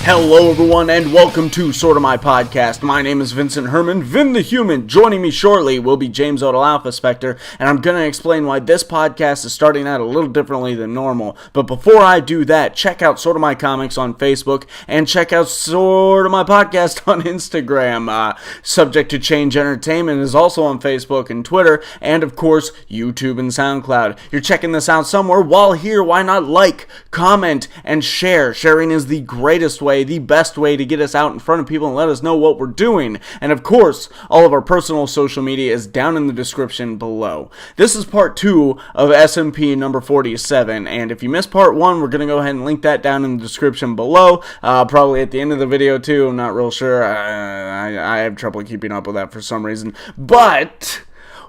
Hello everyone and welcome to Sorta My Podcast. My name is Vincent Herman, Vin the Human. Joining me shortly will be James Odle Alpha Spectre, and I'm going to explain why this podcast is starting out a little differently than normal. But before I do that, check out Sorta My Comics on Facebook and check out Sorta My Podcast on Instagram. Subject to Change Entertainment is also on Facebook and Twitter, and of course YouTube and SoundCloud. You're checking this out somewhere. While here, why not like, comment, and share? Sharing is the greatest way, the best way to get us out in front of people and let us know what we're doing. And of course, all of our personal social media is down in the description below. This is part 2 of SMP number 47, and if you missed part 1, we're going to go ahead and link that down in the description below, probably at the end of the video too. I'm not real sure. I have trouble keeping up with that for some reason, but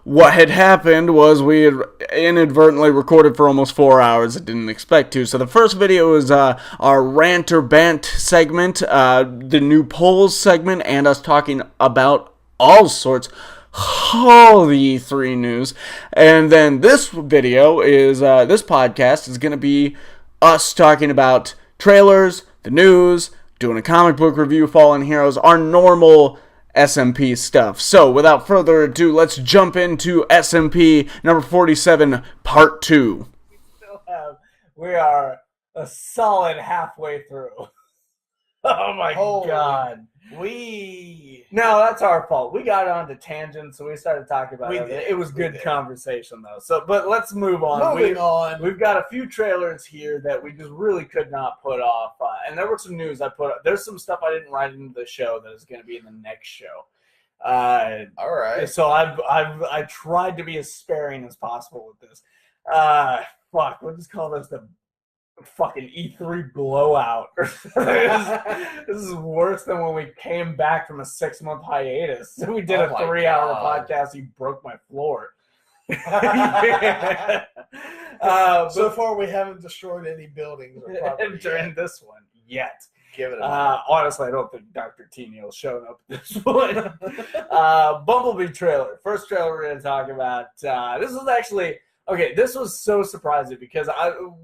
what had happened was we had inadvertently recorded for almost 4 hours. I didn't expect to. So the first video is our rant or bant segment, the new polls segment, and us talking about all sorts of the E3 news. And then this video is, this podcast is going to be us talking about trailers, the news, doing a comic book review, Fallen Heroes, our normal SMP stuff. So, without further ado, let's jump into SMP number 47, part 2. We are a solid halfway through. Oh my God. No, that's our fault. We got onto tangents, so we started talking about it. It was good conversation, though. So, but let's move on. We've got a few trailers here that we just really could not put off. And there were some news I put up. There's some stuff I didn't write into the show that is going to be in the next show. All right. So I tried to be as sparing as possible with this. We'll just call this the fucking E3 blowout. This is worse than when we came back from a 6-month hiatus. We did a 3-hour podcast. You broke my floor. So far, we haven't destroyed any buildings or property during this one yet. Give it a minute. Honestly, I don't think Dr. Teniel's showing up at this point. Bumblebee trailer. First trailer we're going to talk about. This is actually... Okay, this was so surprising because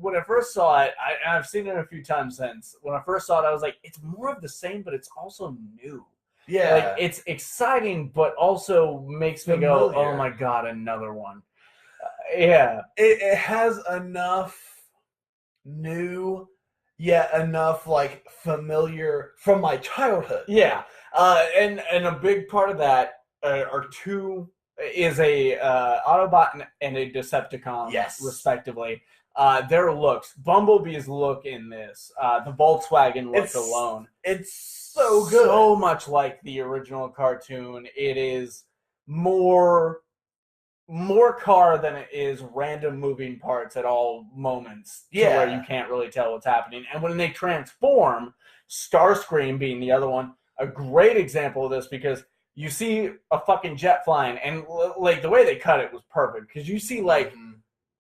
when I first saw it, I've seen it a few times since. When I first saw it, I was like, it's more of the same, but it's also new. Yeah. Like, it's exciting, but also makes me go, oh my God, another one. Yeah. It has enough new, yet enough, like, familiar from my childhood. Yeah. And a big part of that are two... is a Autobot and a Decepticon, respectively. Their looks. Bumblebee's look in this. The Volkswagen look alone. It's so good. So much like the original cartoon. It is more car than it is random moving parts at all moments. To where you can't really tell what's happening. And when they transform, Starscream being the other one, a great example of this because you see a fucking jet flying, and like the way they cut it was perfect because you see like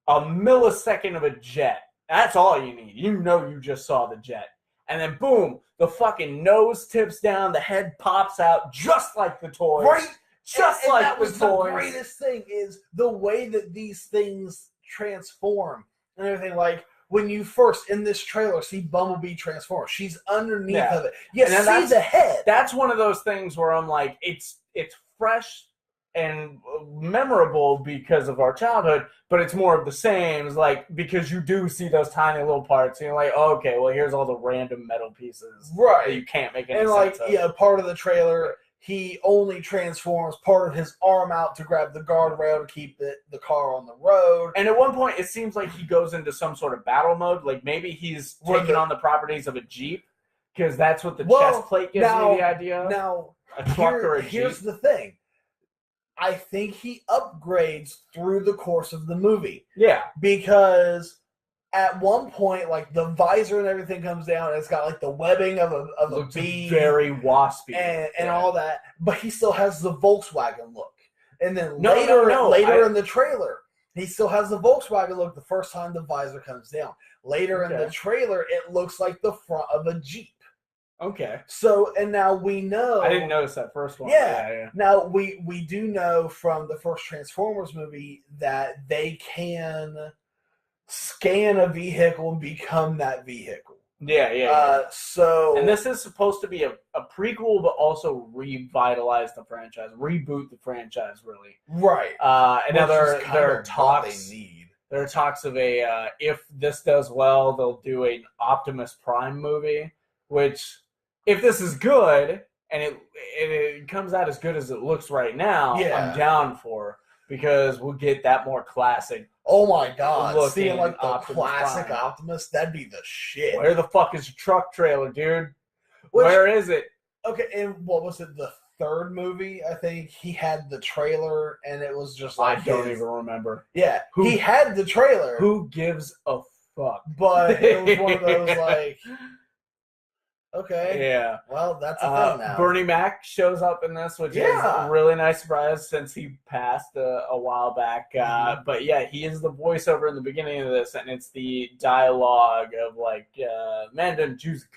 a millisecond of a jet. That's all you need. You know you just saw the jet, and then boom, the fucking nose tips down, the head pops out, just like the toys. Right, just and like that was the toys. The greatest thing is the way that these things transform and everything. Like when you first in this trailer see Bumblebee transform, she's underneath of it. You see the head. That's one of those things where I'm like, it's fresh and memorable because of our childhood, but it's more of the same. It's like because you do see those tiny little parts, and you're like, oh, okay, well here's all the random metal pieces, right? That you can't make any sense of. And part of the trailer. He only transforms part of his arm out to grab the guardrail to keep the car on the road. And at one point, it seems like he goes into some sort of battle mode. Like maybe he's taking on the properties of a Jeep, because that's what the chest plate gives me the idea of. Now, a truck or a Jeep. Here's the thing. I think he upgrades through the course of the movie. Yeah. Because at one point, like, the visor and everything comes down, and it's got, like, the webbing of a bee. Very waspy. And all that. But he still has the Volkswagen look. And then later in the trailer, he still has the Volkswagen look the first time the visor comes down. Later in the trailer, it looks like the front of a Jeep. Okay. So, and now we know... I didn't notice that first one. Yeah. Now, we do know from the first Transformers movie that they can scan a vehicle and become that vehicle. Yeah. So, and this is supposed to be a prequel, but also revitalize the franchise, reboot the franchise, really. Right. And now there are talks. They need. There are talks of if this does well, they'll do an Optimus Prime movie. Which, if this is good and it comes out as good as it looks right now, I'm down for, because we'll get that more classic. Oh my god! Seeing like the Optimus classic Prime. Optimus, that'd be the shit. Where the fuck is your truck trailer, dude? Where is it? Okay, and what was it? The third movie, I think he had the trailer, and it was just like I don't even remember. Yeah, he had the trailer. Who gives a fuck? But it was one of those like, okay, yeah. Well, that's a thing now. Bernie Mac shows up in this, which is a really nice surprise since he passed a while back. But yeah, he is the voiceover in the beginning of this, and it's the dialogue of like, man doesn't choose a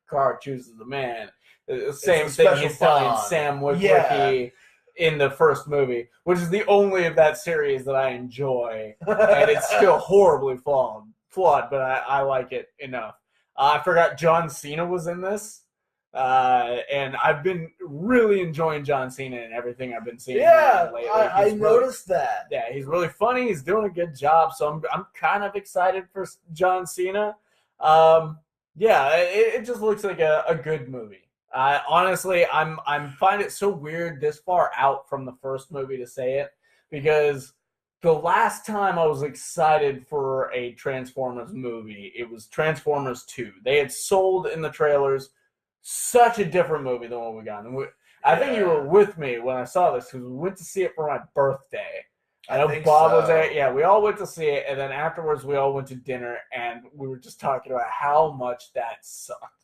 car chooses the man. The same thing he's telling Sam Witwicky in the first movie, which is the only of that series that I enjoy, and it's still horribly flawed, but I like it enough. I forgot John Cena was in this, and I've been really enjoying John Cena and everything I've been seeing lately. I noticed that. Yeah, he's really funny. He's doing a good job, so I'm kind of excited for John Cena. It just looks like a good movie. Honestly, I'm find it so weird this far out from the first movie to say it, because the last time I was excited for a Transformers movie, it was Transformers 2. They had sold in the trailers such a different movie than what we got. And I think you were with me when I saw this, because we went to see it for my birthday. I know Bob was there. Yeah, we all went to see it, and then afterwards we all went to dinner, and we were just talking about how much that sucked.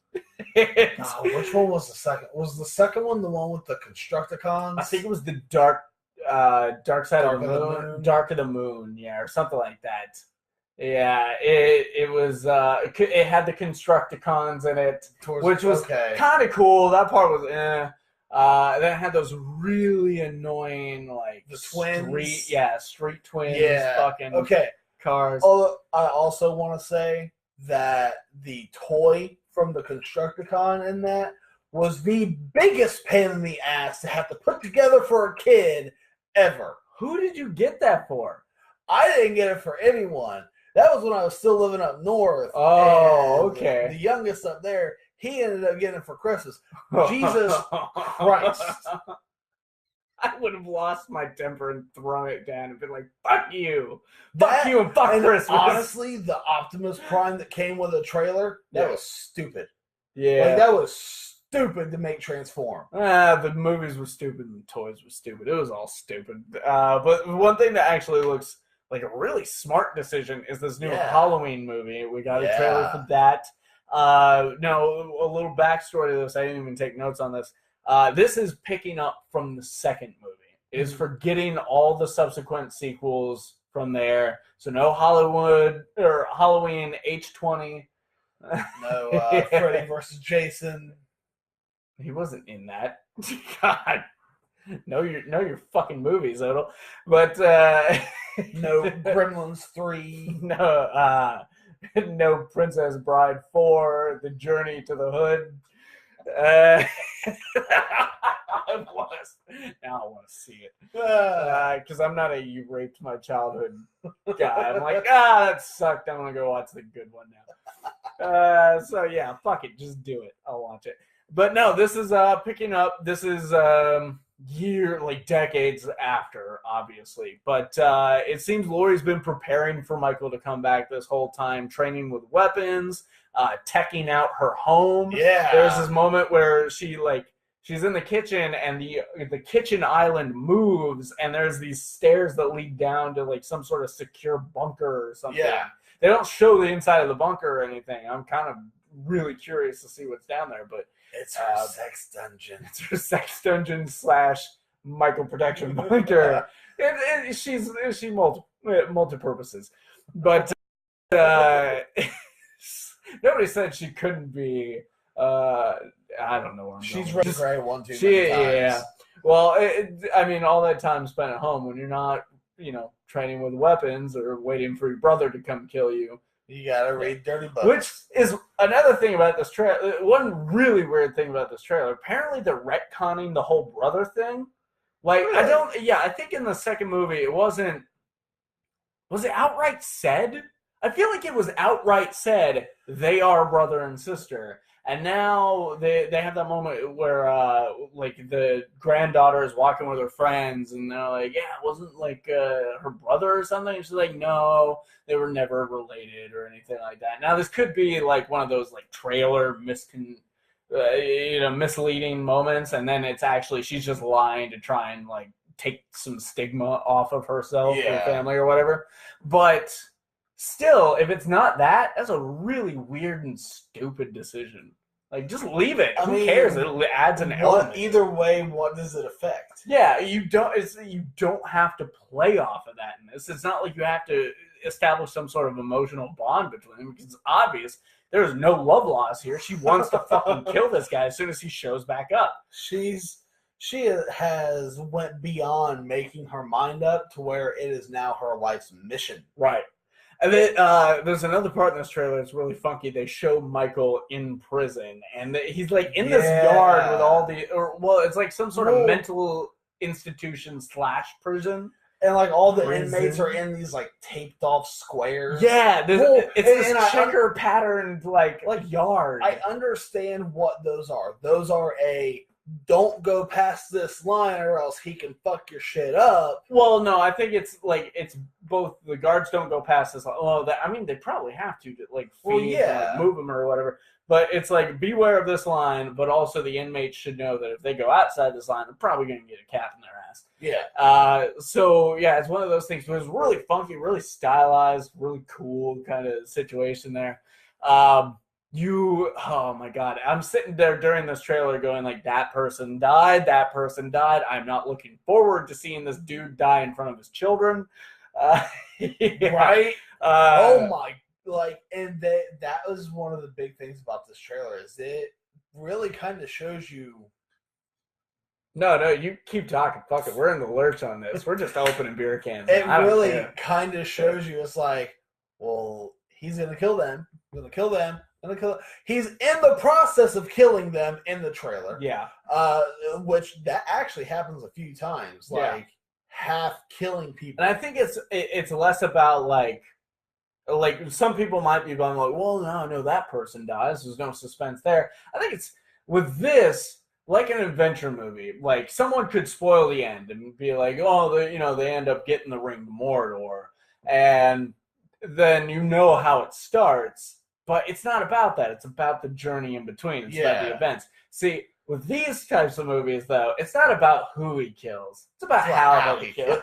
Which one was the second? Was the second one the one with the Constructicons? I think it was the Dark Side of the Moon. Dark of the Moon, yeah, or something like that. Yeah, it was. It had the Constructicons in it, which was kind of cool. That part was then it had those really annoying, like, the twins. Street twins. Yeah. Fucking cars. Although I also want to say that the toy from the Constructicon in that was the biggest pain in the ass to have to put together for a kid ever. Who did you get that for? I didn't get it for anyone. That was when I was still living up north. Oh, okay. The youngest up there, he ended up getting it for Christmas. Jesus Christ. I would have lost my temper and thrown it down and been like, fuck you. Fuck you and fuck Christmas. Honestly, the Optimus Prime that came with a trailer, that was stupid. Yeah. Like, that was stupid to make transform. The movies were stupid and the toys were stupid. It was all stupid. But one thing that actually looks like a really smart decision is this new Halloween movie. We got a trailer for that. No, a little backstory to this. I didn't even take notes on this. This is picking up from the second movie. It is forgetting all the subsequent sequels from there. So no Halloween H20. No Freddy versus Jason. He wasn't in that. God. Know your fucking movies, Odle. But no Gremlins 3. No Princess Bride 4, The Journey to the Hood. Now I want to see it. Because I'm not a you raped my childhood guy. I'm like, that sucked. I'm going to go watch the good one now. So yeah, fuck it. Just do it. I'll watch it. But no, this is picking up. This is decades after, obviously. But it seems Laurie's been preparing for Michael to come back this whole time, training with weapons, teching out her home. Yeah. There's this moment where she's in the kitchen and the kitchen island moves and there's these stairs that lead down to like some sort of secure bunker or something. Yeah. They don't show the inside of the bunker or anything. I'm kind of really curious to see what's down there, but it's her sex dungeon. It's her sex dungeon / Michael protection bunker. She multi-purposes. But nobody said she couldn't be. I don't know where I'm She's going. She's ready 1, 2 times. Yeah. Well, all that time spent at home when you're not, training with weapons or waiting for your brother to come kill you, You gotta read dirty books. Which is another thing about this trailer. One really weird thing about this trailer. Apparently, they're retconning the whole brother thing. Like, really? I think in the second movie, it wasn't. Was it outright said? I feel like it was outright said they are brother and sister. And now they have that moment where like the granddaughter is walking with her friends and they're like, yeah, it wasn't like her brother or something. And she's like, no, they were never related or anything like that. Now this could be like one of those like trailer misleading moments, and then it's actually she's just lying to try and like take some stigma off of herself or family or whatever. But still, if it's not that, that's a really weird and stupid decision. Like, just leave it. Who cares? It adds an element. Either way, what does it affect? Yeah, you don't have to play off of that in this. It's not like you have to establish some sort of emotional bond between them, because it's obvious there's no love loss here. She wants to fucking kill this guy as soon as he shows back up. She has went beyond making her mind up to where it is now her life's mission. Right. And then there's another part in this trailer that's really funky. They show Michael in prison, and he's like in this yard with all it's like some sort of mental institution / prison. And like all the inmates are in these like taped off squares. Yeah, it's this checker patterned like yard. I understand what those are. Those are don't go past this line or else he can fuck your shit up. Well, no, I think it's both the guards don't go past this line. Well, they probably have to like feed and move them or whatever. But it's like, beware of this line, but also the inmates should know that if they go outside this line, they're probably going to get a cap in their ass. Yeah. So, yeah, it's one of those things. It was really funky, really stylized, really cool kind of situation there. Oh my God. I'm sitting there during this trailer going like, that person died. I'm not looking forward to seeing this dude die in front of his children. Right? Oh my, and that was one of the big things about this trailer is it really kind of shows you. No, you keep talking. Fuck it. We're in the lurch on this. We're just opening beer cans. It really kind of shows you it's like, well, he's going to kill them. He's in the process of killing them in the trailer. Yeah. Which that actually happens a few times. Like half killing people. And I think it's less about like some people might be going like, well, no, that person dies. There's no suspense there. I think it's with this, like an adventure movie, like someone could spoil the end and be like, oh, they end up getting the ring to Mordor, and then how it starts. But it's not about that. It's about the journey in between. It's about the events. See, with these types of movies, though, it's not about who he kills. It's about how he kills.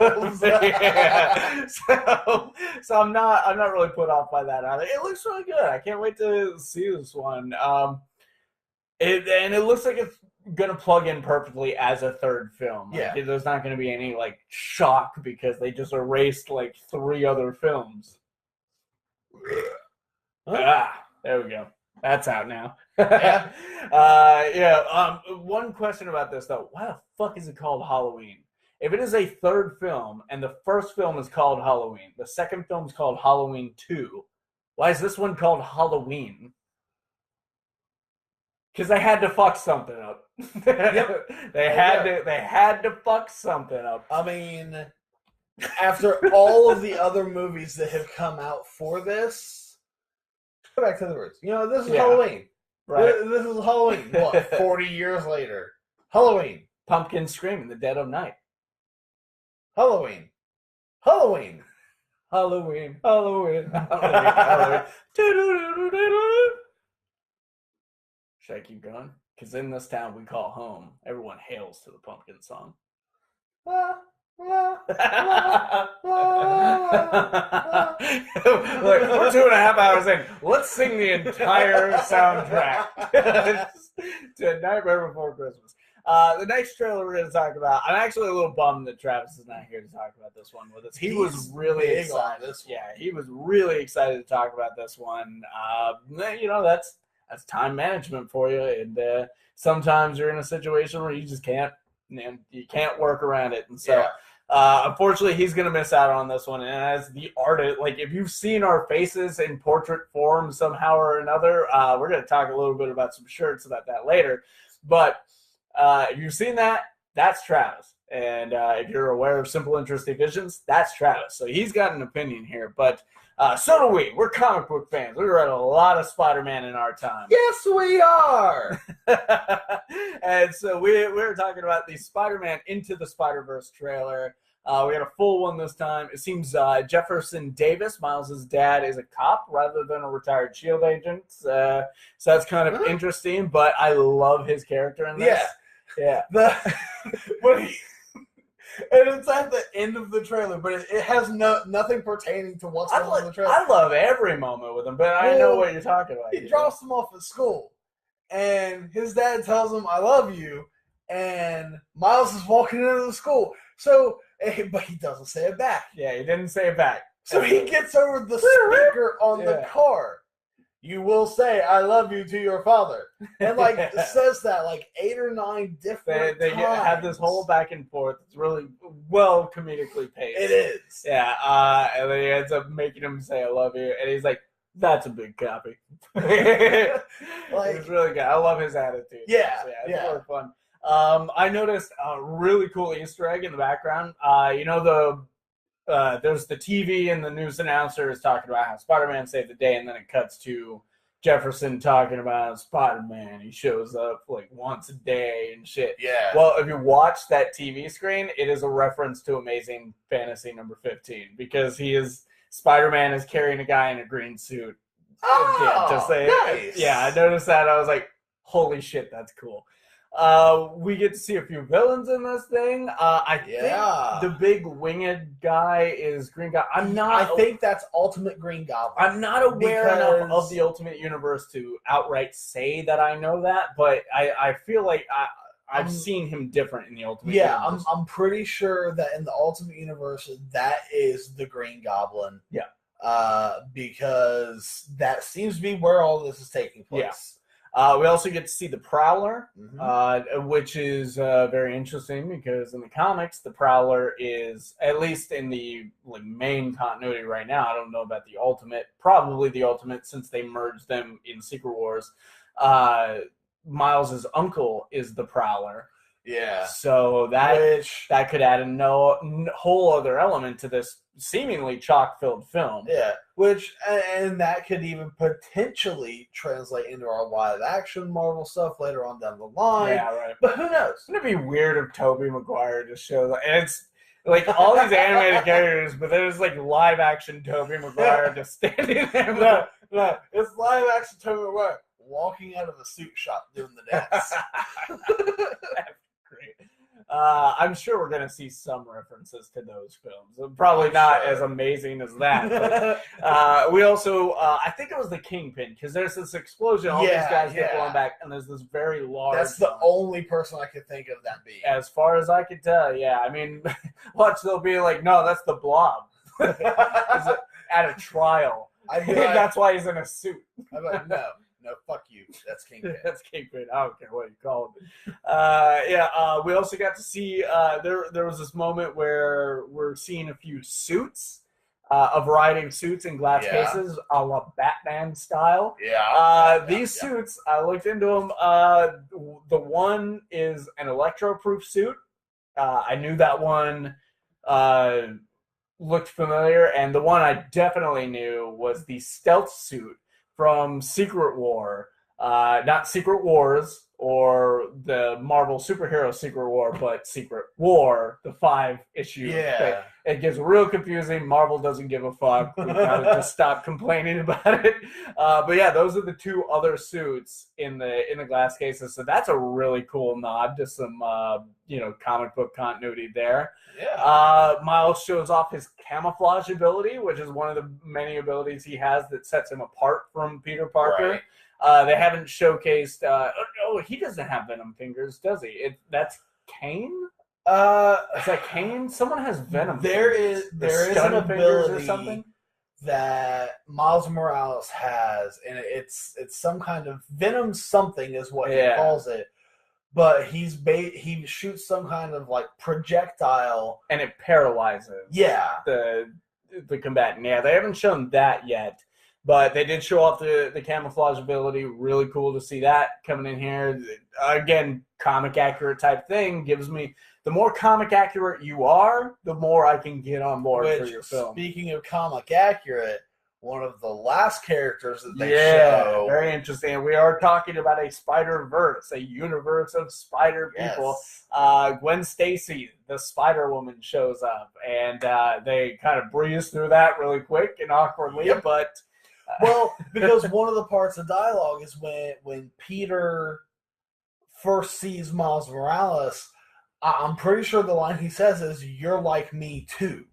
So I'm not really put off by that either. It looks really good. I can't wait to see this one. It looks like it's gonna plug in perfectly as a third film. There's not gonna be any like shock because they just erased like 3 other films. There we go. That's out now. One question about this though: why the fuck is it called Halloween? If it is a third film and the first film is called Halloween, the second film is called Halloween 2, why is this one called Halloween? Because they had to fuck something up. They had to fuck something up. I mean, after all of the other movies that have come out for this, go back to the roots. This is Halloween. Right. This is Halloween. What, 40 years later? Halloween. Pumpkins scream in the dead of night. Halloween. Should I keep going? Because in this town we call home, everyone hails to the pumpkin song. Look, we're 2.5 hours in. Let's sing the entire soundtrack to Nightmare Before Christmas. The next trailer we're going to talk about, I'm actually a little bummed that Travis is not here to talk about this one with us. He was really excited. He was really excited to talk about this one. That's time management for you, and sometimes you're in a situation where you just can't work around it, and so Unfortunately, he's going to miss out on this one. And as the artist, like, if you've seen our faces in portrait form somehow or another, we're going to talk a little bit about some shirts about that later. But if you've seen that, that's Travis. And if you're aware of Simple Interesting Visions, that's Travis. So he's got an opinion here. But so do we. We're comic book fans. We read a lot of Spider-Man in our time. Yes, we are. And so we were talking about the Spider-Man Into the Spider-Verse trailer. We got a full one this time. It seems Jefferson Davis, Miles' dad, is a cop rather than a retired S.H.I.E.L.D. agent. So that's kind of interesting, but I love his character in this. Yeah. And it's at the end of the trailer, but it has nothing pertaining to what's going on in the trailer. I love every moment with him, but I know what you're talking about. He drops him off at school, and his dad tells him, "I love you," and Miles is walking into the school. But he doesn't say it back. Yeah, he didn't say it back. So he gets over the speaker on the car. You will say, "I love you" to your father. And, it says that, 8 or 9 different They times. have this whole back and forth. It's really well comedically paced. It is. Yeah, and then he ends up making him say, "I love you." And he's like, "That's a big copy." It's really good. I love his attitude. Yeah, it's really fun. I noticed a really cool Easter egg in the background. There's the TV and the news announcer is talking about how Spider-Man saved the day, and then it cuts to Jefferson talking about Spider-Man. He shows up once a day and shit. Yeah. Well, if you watch that TV screen, it is a reference to Amazing Fantasy number 15 because Spider-Man is carrying a guy in a green suit. Nice. Yeah, I noticed that. I was like, holy shit, that's cool. We get to see a few villains in this thing. I think the big winged guy is Green Goblin. I think that's Ultimate Green Goblin. I'm not aware enough of the Ultimate Universe to outright say that I know that, but I feel like I've seen him different in the Ultimate Universe. I'm pretty sure that in the Ultimate Universe, that is the Green Goblin. Yeah. Because that seems to be where all this is taking place. Yeah. We also get to see the Prowler, which is very interesting because in the comics, the Prowler is, at least in the main continuity right now, I don't know about the Ultimate, probably the Ultimate since they merged them in Secret Wars, Miles' uncle is the Prowler. Yeah. So that could add a whole other element to this seemingly chock-filled film. Yeah. And that could even potentially translate into our live-action Marvel stuff later on down the line. Yeah, right. But who knows? Wouldn't it be weird if Tobey Maguire just shows up? And it's all these animated characters, but there's live-action Tobey Maguire just standing there. No. It's live-action Tobey Maguire walking out of a suit shop doing the dance. That's great. I'm sure we're going to see some references to those films. Probably not as amazing as that. But, we also, I think it was the Kingpin, because there's this explosion. All these guys get blown back, and there's this very large... That's the only person I could think of that being. As far as I could tell, yeah. I mean, watch, they'll be like, no, that's the Blob. At a trial. That's why he's in a suit. I'm like, no, fuck you. That's Kingpin. That's Kingpin. I don't care what you call him. We also got to see there was this moment where we're seeing a few suits, a variety of suits in glass cases, a la Batman style. These suits, I looked into them. The one is an electro-proof suit. I knew that one looked familiar, and the one I definitely knew was the stealth suit from Secret War, not Secret Wars or the Marvel superhero Secret War, but Secret War, the 5-issue thing. It gets real confusing. Marvel doesn't give a fuck. We gotta just stop complaining about it. But yeah, those are the two other suits in the glass cases. So that's a really cool nod to some comic book continuity there. Miles shows off his camouflage ability, which is one of the many abilities he has that sets him apart from Peter Parker. Right. They haven't showcased. He doesn't have Venom fingers, does he? That's Kane. Is that Kane? Someone has Venom. There is an ability or something that Miles Morales has, and it's some kind of Venom something is what he calls it. but he shoots some kind of like projectile, and it paralyzes. Yeah, the combatant. Yeah, they haven't shown that yet, but they did show off the camouflage ability. Really cool to see that coming in here. Again, comic accurate type thing gives me. The more comic accurate you are, the more I can get on board for your film. Speaking of comic accurate, one of the last characters that they show. Very interesting. We are talking about a Spiderverse, a universe of spider people. Yes. Gwen Stacy, the Spider-Woman, shows up, and they kind of breeze through that really quick and awkwardly. Yep. But well, because one of the parts of dialogue is when Peter first sees Miles Morales. I'm pretty sure the line he says is, "You're like me too."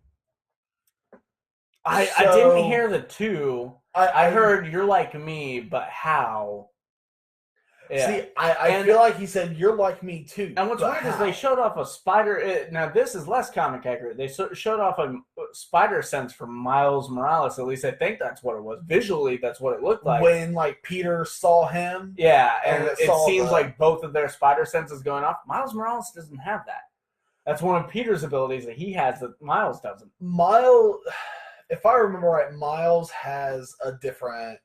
I didn't hear the two. I heard "you're like me," but how? Yeah. See, I feel like he said, "You're like me too." And what's weird is they showed off a spider. Now this is less comic accurate. They showed off a spider sense from Miles Morales. At least I think that's what it was. Visually, that's what it looked like. When like Peter saw him. Yeah, and it seems like both of their spider senses going off. Miles Morales doesn't have that. That's one of Peter's abilities that he has that Miles doesn't. If I remember right, Miles has a different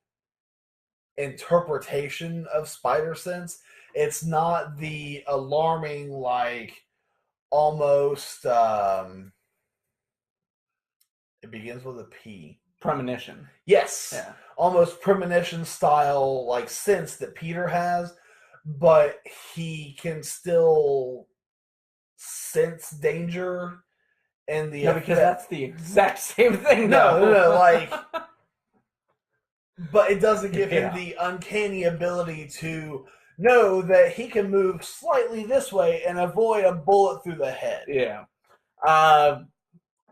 interpretation of spider sense. It's not the alarming, like, almost, it begins with a P. Premonition. Yes. Yeah. Almost premonition style, like, sense that Peter has, but he can still sense danger. Because that's the exact same thing. No, like, but it doesn't give him the uncanny ability to know that he can move slightly this way and avoid a bullet through the head. Yeah.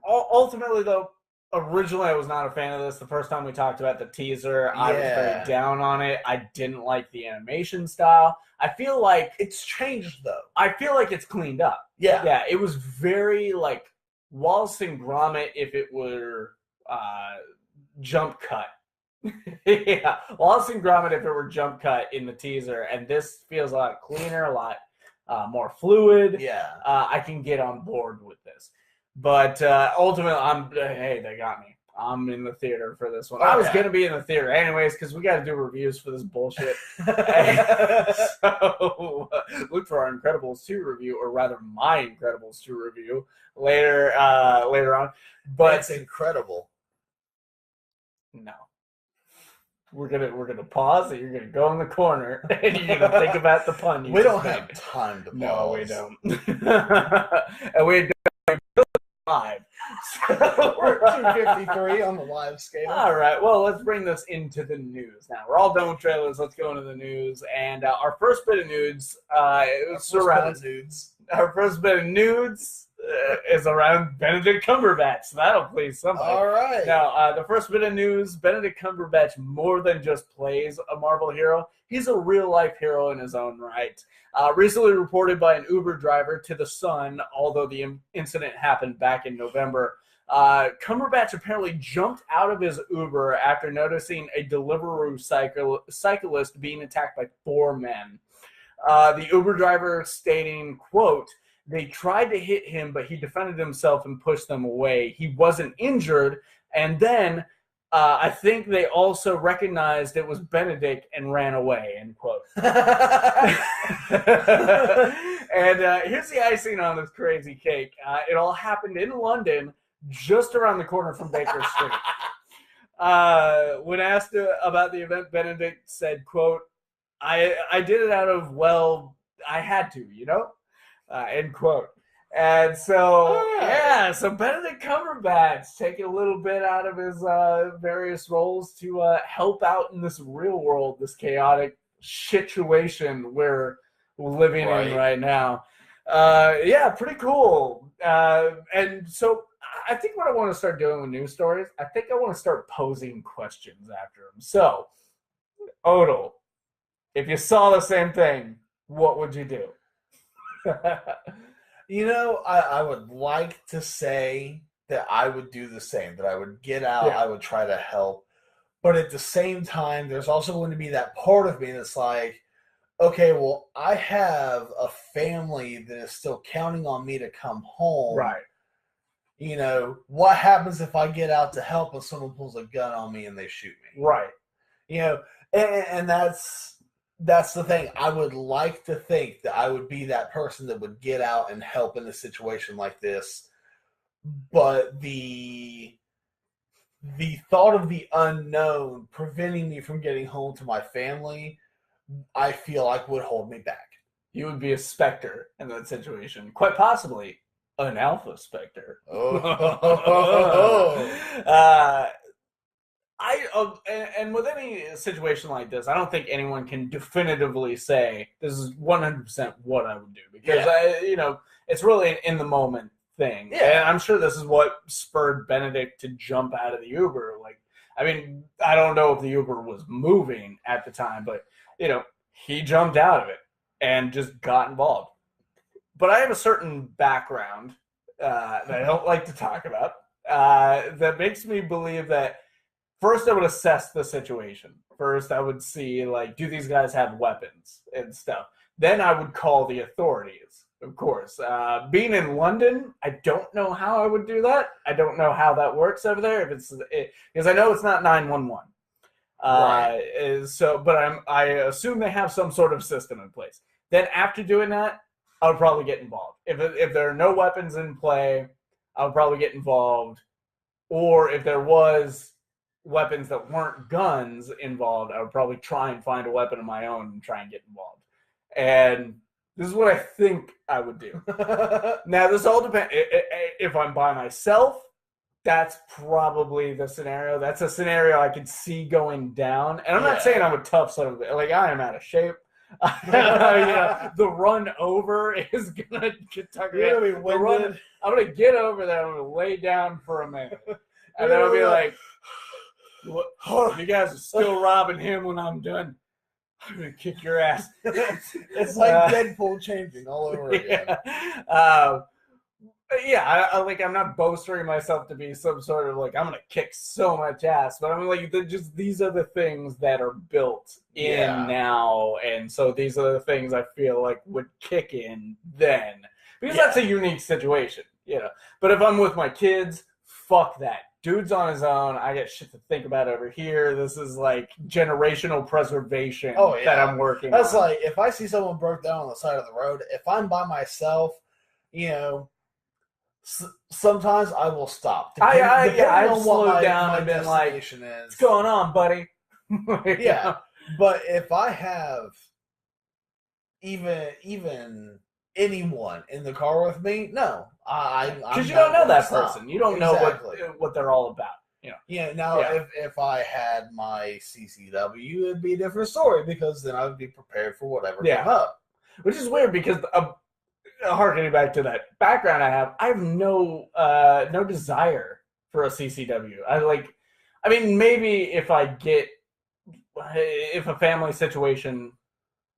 Ultimately, though, originally I was not a fan of this. The first time we talked about the teaser, I was very down on it. I didn't like the animation style. I feel like it's changed, though. I feel like it's cleaned up. Yeah. Yeah, it was very, like, Wallace and Gromit if it were jump cut. Yeah, Wallace and Gromit if it were jump cut in the teaser, and this feels a lot cleaner, a lot more fluid. Yeah. I can get on board with this. But ultimately, they got me. I'm in the theater for this one. I was going to be in the theater anyways because we got to do reviews for this bullshit. So look for our Incredibles 2 review, or rather my Incredibles 2 review later on. But it's incredible. No. We're gonna pause and you're gonna go in the corner and you're gonna think about the pun. We don't have time to pause. No, we don't. And we don't live. So we're at 253 on the live scale. All right. Well, let's bring this into the news now. We're all done with trailers. Let's go into the news. And our first bit of nudes Our first bit of nudes is around Benedict Cumberbatch. So that'll please somebody. All right. Now, the first bit of news, Benedict Cumberbatch more than just plays a Marvel hero. He's a real-life hero in his own right. Recently reported by an Uber driver to The Sun, although the incident happened back in November, Cumberbatch apparently jumped out of his Uber after noticing a Deliveroo cyclist being attacked by 4 men. The Uber driver stating, quote, "They tried to hit him, but he defended himself and pushed them away. He wasn't injured. And then I think they also recognized it was Benedict and ran away," end quote. And here's the icing on this crazy cake. It all happened in London, just around the corner from Baker Street. When asked about the event, Benedict said, quote, I did it out of, well, I had to, you know? End quote. And so, so Benedict Cumberbatch taking a little bit out of his various roles to help out in this real world, this chaotic situation we're living in right now. Pretty cool. And so I think what I want to start doing with news stories, I think I want to start posing questions after them. So, Odle, if you saw the same thing, what would you do? You know, I would like to say that I would do the same, that I would get out, I would try to help. But at the same time, there's also going to be that part of me that's like, okay, well, I have a family that is still counting on me to come home. Right. You know, what happens if I get out to help and someone pulls a gun on me and they shoot me? Right. You know, and that's the thing. I would like to think that I would be that person that would get out and help in a situation like this. But the thought of the unknown preventing me from getting home to my family, I feel like would hold me back. You would be a Spectre in that situation. Quite possibly an Alpha Spectre. And with any situation like this, I don't think anyone can definitively say this is 100% what I would do, because it's really an in the moment thing. Yeah. And I'm sure this is what spurred Benedict to jump out of the Uber. Like, I mean, I don't know if the Uber was moving at the time, but he jumped out of it and just got involved. But I have a certain background that I don't like to talk about that makes me believe that first I would assess the situation. First I would see, like, do these guys have weapons and stuff? Then I would call the authorities, of course. Being in London, I don't know how I would do that. I don't know how that works over there, because I know it's not 911. Right. But I assume they have some sort of system in place. Then after doing that, I would probably get involved. If there are no weapons in play, I would probably get involved. Or if there was weapons that weren't guns involved, I would probably try and find a weapon of my own and try and get involved. And this is what I think I would do. Now, this all depends. If I'm by myself, that's probably the scenario. That's a scenario I could see going down. And I'm not saying I'm a tough son of a... Like, I am out of shape. The run over is gonna get tucked in. I'm gonna get over there. I'm gonna lay down for a minute, and then I'll be like, "You guys are still robbing him when I'm done. I'm gonna kick your ass." It's like Deadpool changing all over again. I'm not bolstering myself to be some sort of like I'm gonna kick so much ass, but I'm like these are the things that are built in now, and so these are the things I feel like would kick in then, because that's a unique situation, But if I'm with my kids, fuck that. Dude's on his own. I got shit to think about over here. This is like generational preservation that I'm working on. That's like if I see someone broke down on the side of the road, if I'm by myself, sometimes I will stop. I've slowed down and been like, "What's going on, buddy?" But if I have even anyone in the car with me, no, because you don't know that person. You don't know what they're all about. If I had my CCW, it'd be a different story, because then I would be prepared for whatever came up. Which is weird, because harkening back to that background I have no desire for a CCW. Maybe if a family situation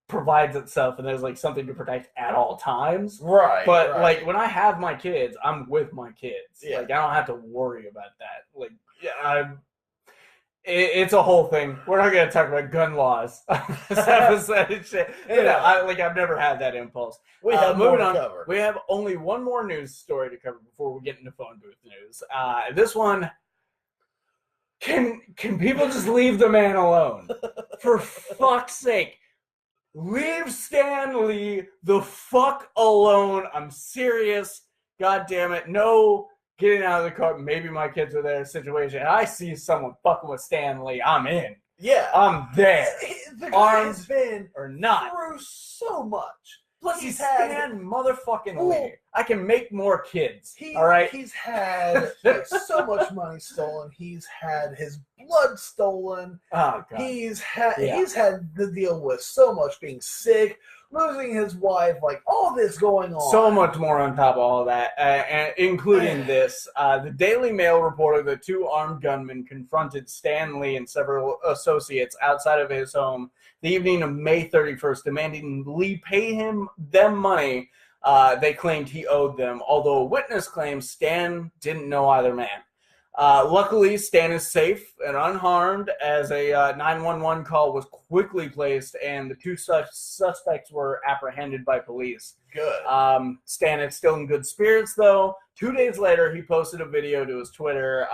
provides itself and there's like something to protect at all times. Right. But like when I have my kids, I'm with my kids. Yeah. Like I don't have to worry about that. Like it's a whole thing. We're not going to talk about gun laws this episode and shit. I've never had that impulse. We have more to cover. We have only one more news story to cover before we get into Phonebooth news. This one, can people just leave the man alone? For fuck's sake. Leave Stan Lee the fuck alone. I'm serious. God damn it. No getting out of the car. Maybe my kids are there situation. And I see someone fucking with Stan Lee. I'm in. Yeah. I'm there. The guy has been or not through so much. Plus, he's Stan motherfucking Lee. I can make more kids. All right. He's had so much money stolen. He's had his blood stolen. Oh God. He's had to deal with so much, being sick, losing his wife, like all this going on. So much more on top of all that, and including this. The Daily Mail reported that two armed gunmen confronted Stan Lee and several associates outside of his home the evening of May 31st, demanding Lee pay them money they claimed he owed them, although a witness claims Stan didn't know either man. Luckily, Stan is safe and unharmed as a 911 call was quickly placed and the two suspects were apprehended by police. Good. Stan is still in good spirits, though. 2 days later, he posted a video to his Twitter,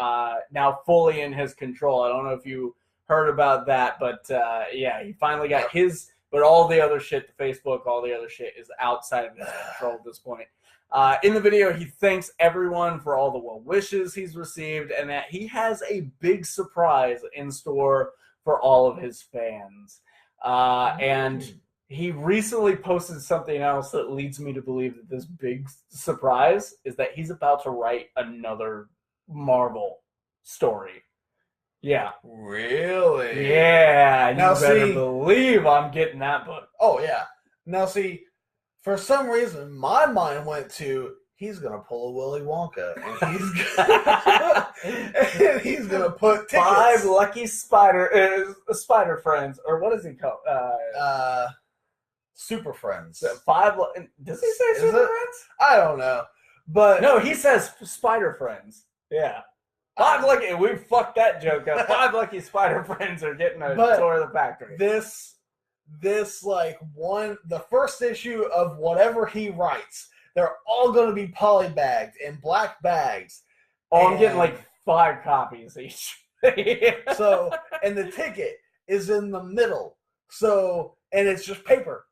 now fully in his control. I don't know if you heard about that, but yeah, he finally got his, but all the other shit, the Facebook, all the other shit is outside of his control at this point. In the video, he thanks everyone for all the well wishes he's received and that he has a big surprise in store for all of his fans. And he recently posted something else that leads me to believe that this big surprise is that he's about to write another Marvel story. Yeah. Really? Yeah. Now, you better believe I'm getting that book. Oh, yeah. Now, see, for some reason, my mind went to he's gonna pull a Willy Wonka, and he's gonna put tickets. 5 lucky spider friends, or what is he called? Super Friends. 5. Does he say Super Friends? I don't know, but no, he says Spider Friends. Yeah. 5 lucky. We fucked that joke up. 5 lucky Spider Friends are getting a tour of the factory. This like the first issue of whatever he writes, they're all going to be polybagged in black bags. Oh, I'm getting like 5 copies each. So, and the ticket is in the middle. So, and it's just paper.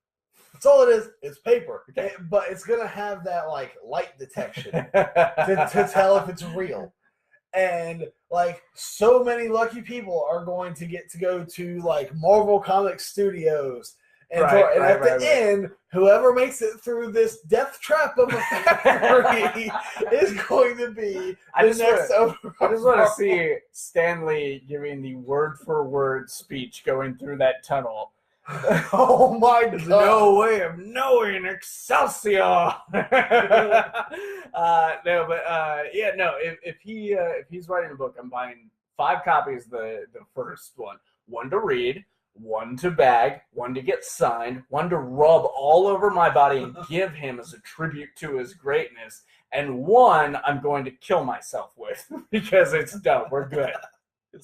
That's all it is. It's paper. Okay. But it's going to have that like light detection to tell if it's real. And like so many lucky people are going to get to go to like Marvel Comics Studios, and at the end, whoever makes it through this death trap of a factory is going to be the next. I just want to see Stan Lee giving the word for word speech going through that tunnel. Oh my God! There's no way of knowing Excelsior. If he's writing a book, I'm buying 5 copies. The first one to read, 1 to bag, 1 to get signed, 1 to rub all over my body and give him as a tribute to his greatness, and 1 I'm going to kill myself with because it's done. We're good.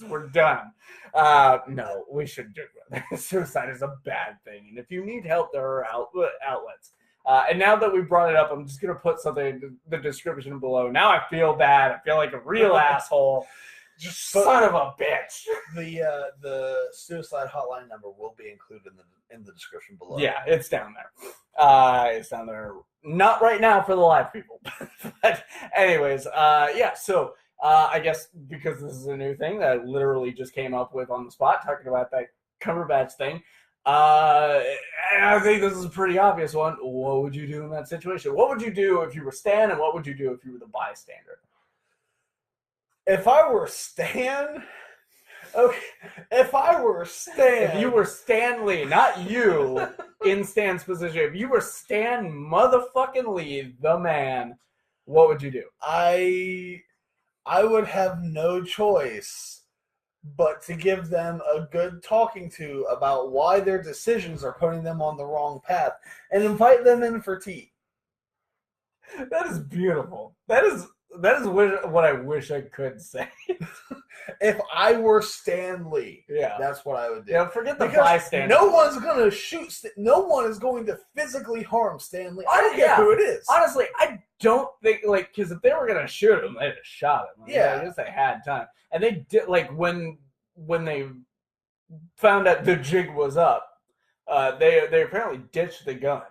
We're done. No, we should do it. Suicide is a bad thing. And if you need help, there are outlets. And now that we brought it up, I'm just going to put something in the description below. Now I feel bad. I feel like a real asshole. Just son of a bitch. The suicide hotline number will be included in the description below. Yeah, it's down there. It's down there. Not right now for the live people. But anyways, yeah, so I guess because this is a new thing that I literally just came up with on the spot, talking about that Cumberbatch thing, I think this is a pretty obvious one. What would you do in that situation? What would you do if you were Stan, and what would you do if you were the bystander? If I were Stan... Okay, if I were Stan... If you were Stan Lee, not you in Stan's position, if you were Stan motherfucking Lee, the man, what would you do? I would have no choice but to give them a good talking to about why their decisions are putting them on the wrong path and invite them in for tea. That is beautiful. That is what I wish I could say. If I were Stan Lee, yeah, that's what I would do. Yeah, forget the bystander. No one's going to shoot. No one is going to physically harm Stan Lee. I don't care who it is. Honestly, I don't think because if they were going to shoot him, they'd have shot him. Yeah, I guess they had time, and they did. When they found out the jig was up, they apparently ditched the gun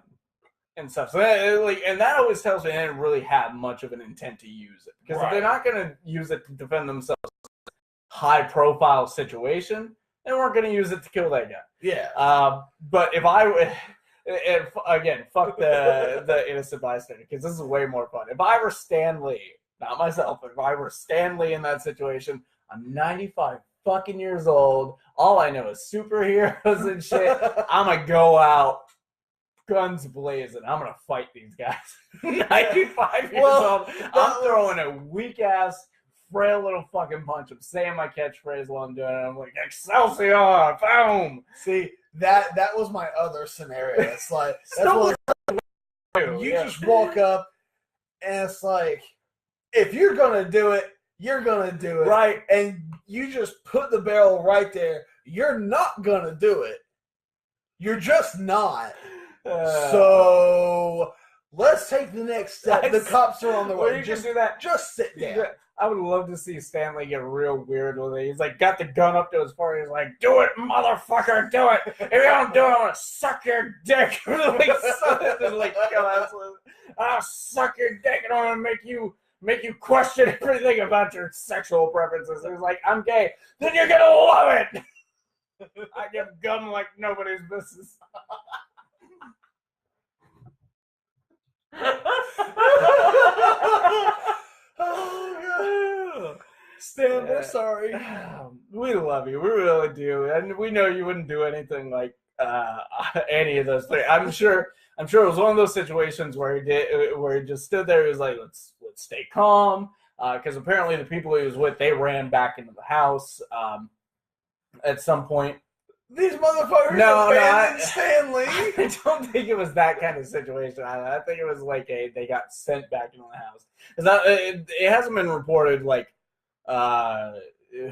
and stuff. So and that always tells me they didn't really have much of an intent to use it, because if they're not going to use it to defend themselves in a high-profile situation, they weren't going to use it to kill that guy. Yeah. But again, fuck the innocent bystander, because this is way more fun. If I were Stan Lee, not myself, but if I were Stan Lee in that situation, I'm 95 fucking years old. All I know is superheroes and shit. I'm gonna go out, guns blazing. I'm gonna fight these guys. 95 years old. I'm throwing a weak ass, frail little fucking punch. I'm saying my catchphrase while I'm doing it. I'm like, Excelsior, boom. See, that was my other scenario. It's like you just walk up and it's like, if you're gonna do it, you're going to do it. Right. And you just put the barrel right there. You're not going to do it. You're just not. So let's take the next step. The cops are on the way. You just do that. Just sit down. I would love to see Stanley get real weird with it. He's like, got the gun up to his forehead. He's like, do it, motherfucker, do it. If you don't do it, I'm going to suck your dick. I'll suck your dick and I'm going to make you question everything about your sexual preferences. He's like, I'm gay. Then you're going to love it. I give gum like nobody's business. Oh, Stan, we're sorry. We love you. We really do. And we know you wouldn't do anything like any of those things. I'm sure it was one of those situations where he just stood there. He was like, let's stay calm. Because apparently the people he was with, they ran back into the house at some point. These motherfuckers abandoned Stanley. I don't think it was that kind of situation. I think it was like they got sent back into the house. It hasn't been reported like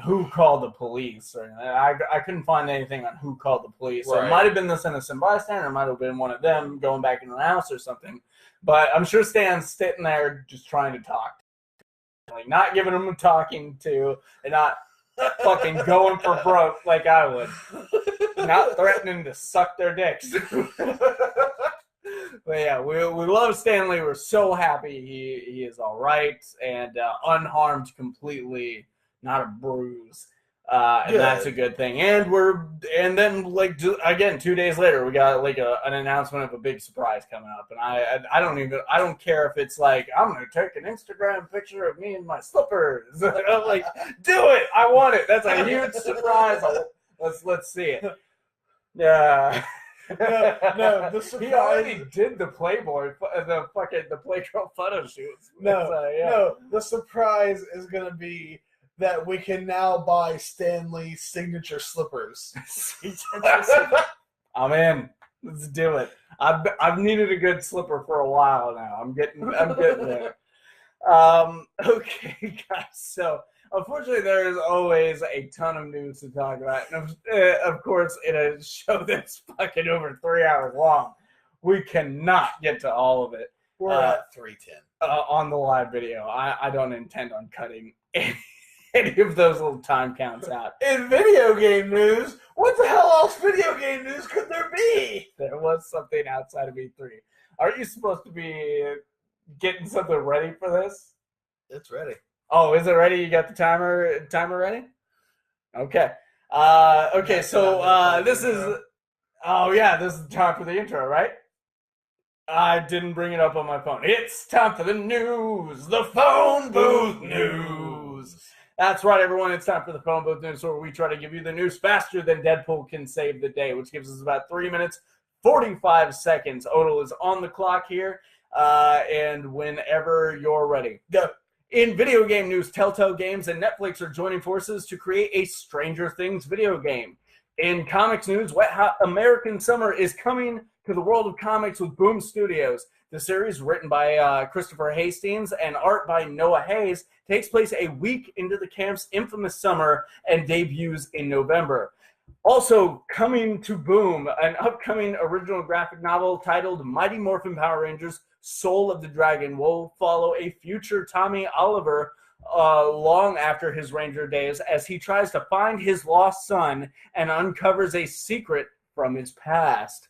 who called the police. Or I couldn't find anything on who called the police. Right. So it might have been this innocent bystander. It might have been one of them going back into the house or something. But I'm sure Stan's sitting there just trying to talk. Like not giving them a talking to and not fucking going for broke like I would. Not threatening to suck their dicks. But yeah, we love Stanley. We're so happy he is all right and unharmed completely, not a bruise. And that's a good thing. And then like again 2 days later we got like an announcement of a big surprise coming up. And I don't care if it's like I'm gonna take an Instagram picture of me in my slippers. I'm like, do it! I want it. That's a huge surprise. Let's see it. Yeah. No, the surprise. He already did the Playboy, the Playgirl photo shoots. No, the surprise is gonna be that we can now buy Stanley's signature slippers. I'm in. Let's do it. I've needed a good slipper for a while now. I'm getting there. Okay, guys. So unfortunately, there is always a ton of news to talk about, and of course, in a show that's fucking over 3 hours long, we cannot get to all of it. We're at 3:10 on the live video. I don't intend on cutting any of those little time counts out. In video game news, what the hell else video game news could there be? There was something outside of E3. Aren't you supposed to be getting something ready for this? It's ready. Oh, is it ready? You got the timer ready? Okay. So this is... Oh, yeah, this is time for the intro, right? I didn't bring it up on my phone. It's time for the news. The Phonebooth news. That's right, everyone. It's time for the Phonebooth news, where we try to give you the news faster than Deadpool can save the day, which gives us about 3 minutes, 45 seconds. Odle is on the clock here, and whenever you're ready, go. In video game news, Telltale Games and Netflix are joining forces to create a Stranger Things video game. In comics news, Wet Hot American Summer is coming to the world of comics with Boom Studios. The series, written by Christopher Hastings and art by Noah Hayes, takes place a week into the camp's infamous summer and debuts in November. Also coming to Boom, an upcoming original graphic novel titled Mighty Morphin Power Rangers Soul of the Dragon will follow a future Tommy Oliver long after his Ranger days as he tries to find his lost son and uncovers a secret from his past.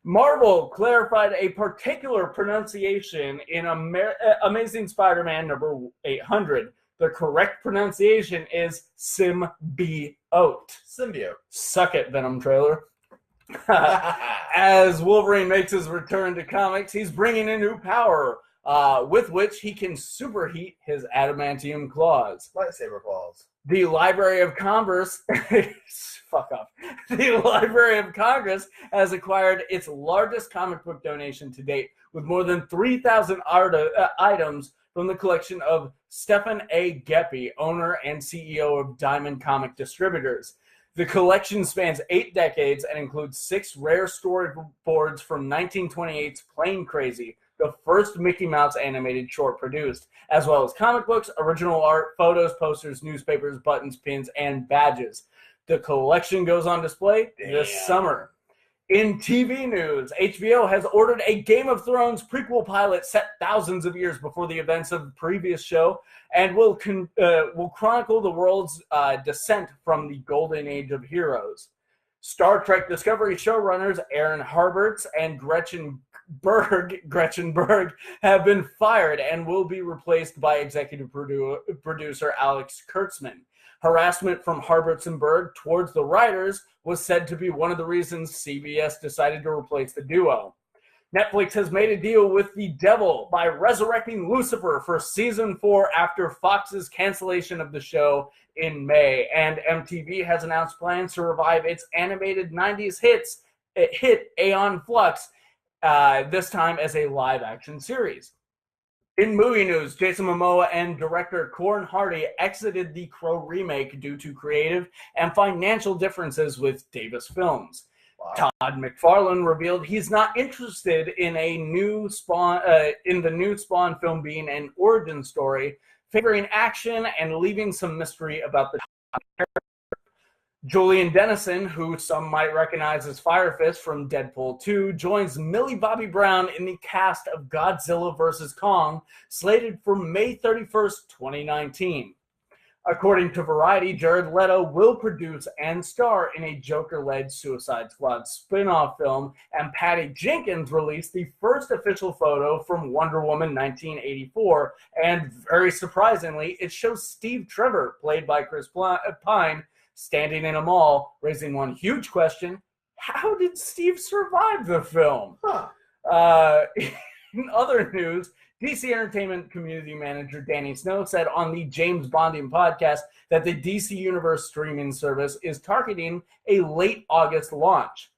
Marvel clarified a particular pronunciation in Amazing Spider-Man number 800. The correct pronunciation is Symbiote. Symbiote. Suck it, Venom trailer. As Wolverine makes his return to comics, he's bringing in new power, with which he can superheat his adamantium claws. Lightsaber claws. The Library of Congress... Fuck off. The Library of Congress has acquired its largest comic book donation to date, with more than 3,000 items from the collection of Stephen A. Geppe, owner and CEO of Diamond Comic Distributors. The collection spans 8 decades and includes 6 rare storyboards from 1928's Plane Crazy, the first Mickey Mouse animated short produced, as well as comic books, original art, photos, posters, newspapers, buttons, pins, and badges. The collection goes on display this summer. In TV news, HBO has ordered a Game of Thrones prequel pilot set thousands of years before the events of the previous show, and will chronicle the world's descent from the golden age of heroes. Star Trek Discovery showrunners Aaron Harberts and Gretchen Berg have been fired and will be replaced by executive producer Alex Kurtzman. Harassment from Harberts and Berg towards the writers was said to be one of the reasons CBS decided to replace the duo. Netflix has made a deal with the devil by resurrecting Lucifer for season 4 after Fox's cancellation of the show in May, and MTV has announced plans to revive its animated 90s hit Aeon Flux, this time as a live-action series. In movie news, Jason Momoa and director Corin Hardy exited the Crow remake due to creative and financial differences with Davis Films. Wow. Todd McFarlane revealed he's not interested in a new Spawn, in the new Spawn film being an origin story, favoring action and leaving some mystery about the character. Julian Dennison, who some might recognize as Fire Fist from Deadpool 2, joins Millie Bobby Brown in the cast of Godzilla vs. Kong, slated for May 31st, 2019. According to Variety, Jared Leto will produce and star in a Joker-led Suicide Squad spin-off film, and Patty Jenkins released the first official photo from Wonder Woman 1984, and very surprisingly, it shows Steve Trevor, played by Chris Pine, standing in a mall, raising one huge question: how did Steve survive the film? In other news, DC Entertainment community manager Danny Snow said on the James Bonding podcast that the DC Universe streaming service is targeting a late August launch.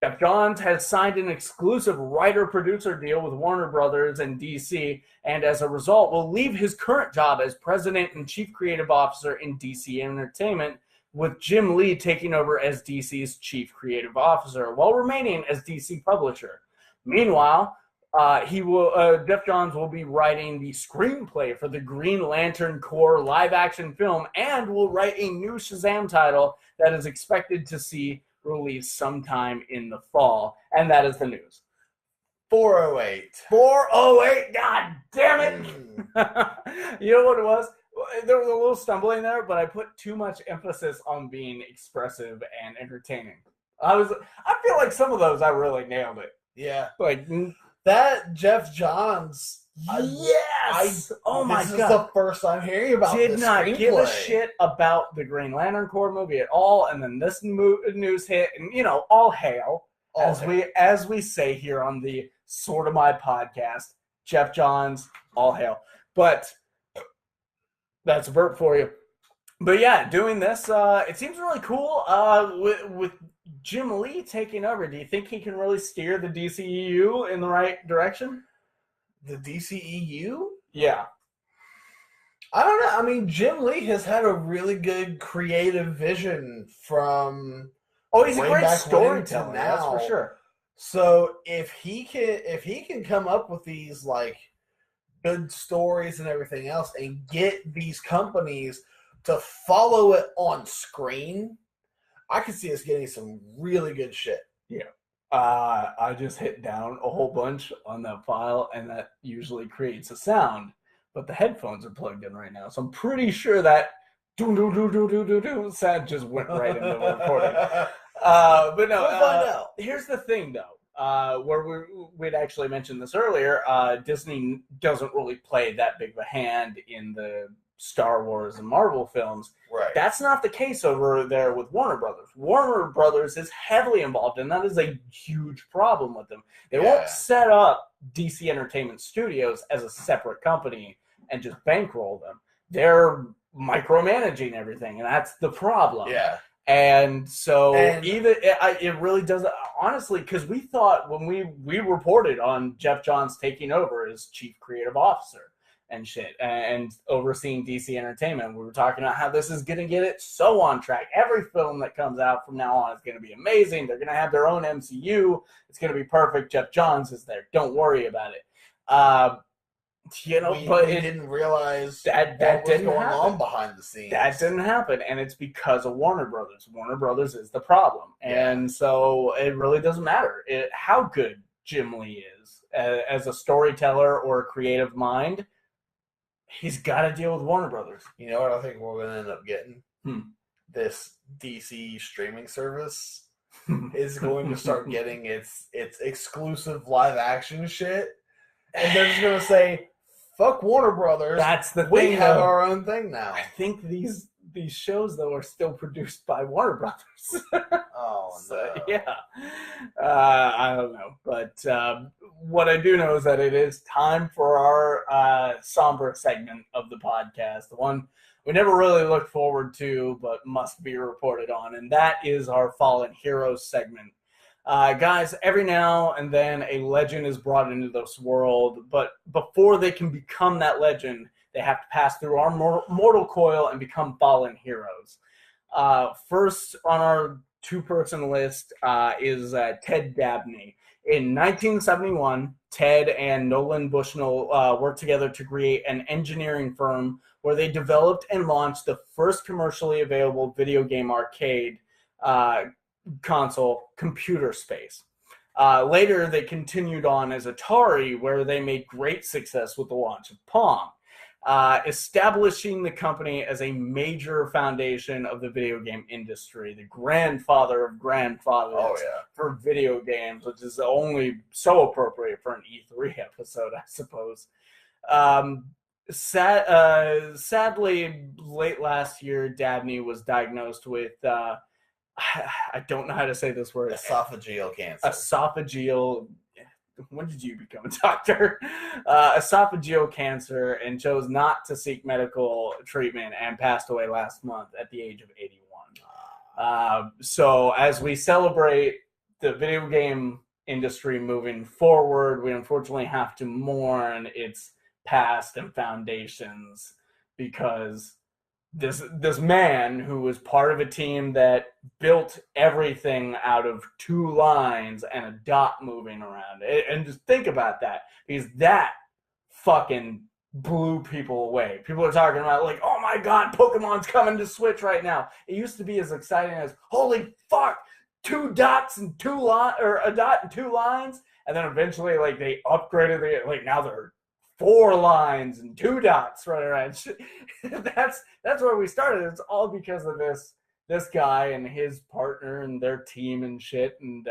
Jeff Johns has signed an exclusive writer-producer deal with Warner Brothers and DC, and as a result will leave his current job as president and chief creative officer in DC Entertainment, with Jim Lee taking over as DC's chief creative officer, while remaining as DC publisher. Meanwhile, Jeff Johns will be writing the screenplay for the Green Lantern Corps live-action film, and will write a new Shazam title that is expected to see release sometime in the fall. And that is the news. 408. 408, god damn it! You know what it was? There was a little stumbling there, but I put too much emphasis on being expressive and entertaining. I feel like some of those I really nailed it. Yeah. Like that Jeff Johns. Yes! Oh my god. This is the first I'm hearing about this. Did not give a shit about the Green Lantern Corps movie at all, and then this news hit, and all hail. As we say here on the Sorta My Podcast, Jeff Johns, all hail. But that's a burp for you. But yeah, doing this, it seems really cool. With Jim Lee taking over, do you think he can really steer the DCEU in the right direction? The DCEU? Yeah. I don't know. I mean, Jim Lee has had a really good creative vision from he's a great storyteller, that's for sure. So if he can come up with these like good stories and everything else and get these companies to follow it on screen, I could see us getting some really good shit. Yeah. I just hit down a whole bunch on that file, and that usually creates a sound, but the headphones are plugged in right now, so I'm pretty sure that do sound just went right into the recording. But no, we'll find out. Here's the thing, though. Where we'd actually mentioned this earlier, Disney doesn't really play that big of a hand in the Star Wars and Marvel films. Right. That's not the case over there with Warner Brothers. Warner Brothers is heavily involved, and that is a huge problem with them. They won't set up DC Entertainment Studios as a separate company and just bankroll them. They're micromanaging everything, and that's the problem. Yeah. And so it really does, honestly, because we thought when we reported on Jeff Johns taking over as chief creative officer and shit and overseeing DC Entertainment, we were talking about how this is going to get it so on track. Every film that comes out from now on is going to be amazing. They're going to have their own MCU. It's going to be perfect. Jeff Johns is there. Don't worry about it. But we didn't realize that what was didn't going happen. on behind the scenes. That didn't happen, and it's because of Warner Brothers. Warner Brothers is the problem, and so it really doesn't matter how good Jim Lee is as a storyteller or a creative mind. He's got to deal with Warner Brothers. You know what I think we're going to end up getting? This DC streaming service is going to start getting its exclusive live action shit, and they're just going to say, "Fuck Warner Brothers." That's the thing. We have our own thing now. I think these shows though are still produced by Warner Brothers. Oh no! Yeah, I don't know, but what I do know is that it is time for our somber segment of the podcast, the one we never really look forward to, but must be reported on, and that is our Fallen Heroes segment. Guys, every now and then a legend is brought into this world, but before they can become that legend, they have to pass through our mortal coil and become fallen heroes. First on our two-person list is Ted Dabney. In 1971, Ted and Nolan Bushnell worked together to create an engineering firm where they developed and launched the first commercially available video game arcade console, Computer Space. Later, they continued on as Atari, where they made great success with the launch of Pong, establishing the company as a major foundation of the video game industry, the grandfather of grandfathers for video games, which is only so appropriate for an E3 episode, I suppose. Sadly, late last year, Dabney was diagnosed with I don't know how to say this word. Esophageal cancer. Esophageal. When did you become a doctor? Esophageal cancer, and chose not to seek medical treatment and passed away last month at the age of 81. So as we celebrate the video game industry moving forward, we unfortunately have to mourn its past and foundations, because this man who was part of a team that built everything out of two lines and a dot moving around it. And just think about that, because that fucking blew people away. People are talking about, like, oh my god, Pokemon's coming to Switch right now. It used to be as exciting as, holy fuck, two dots and two lines, or a dot and two lines. And then eventually, like, they upgraded it, like, now they're 4 lines and 2 dots running around. That's where we started. It's all because of this guy and his partner and their team and shit, and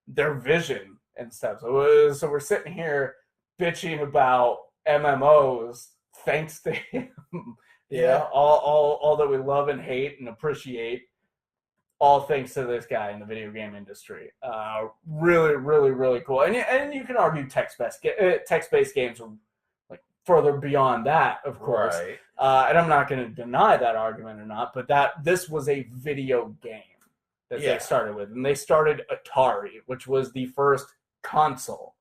their vision and stuff. So we're sitting here bitching about MMOs thanks to him. All that we love and hate and appreciate, all thanks to this guy in the video game industry. Really, really, really cool. And you can argue text-based games are like further beyond that, of course. Right. And I'm not going to deny that argument or not, but this was a video game that they started with. And they started Atari, which was the first console,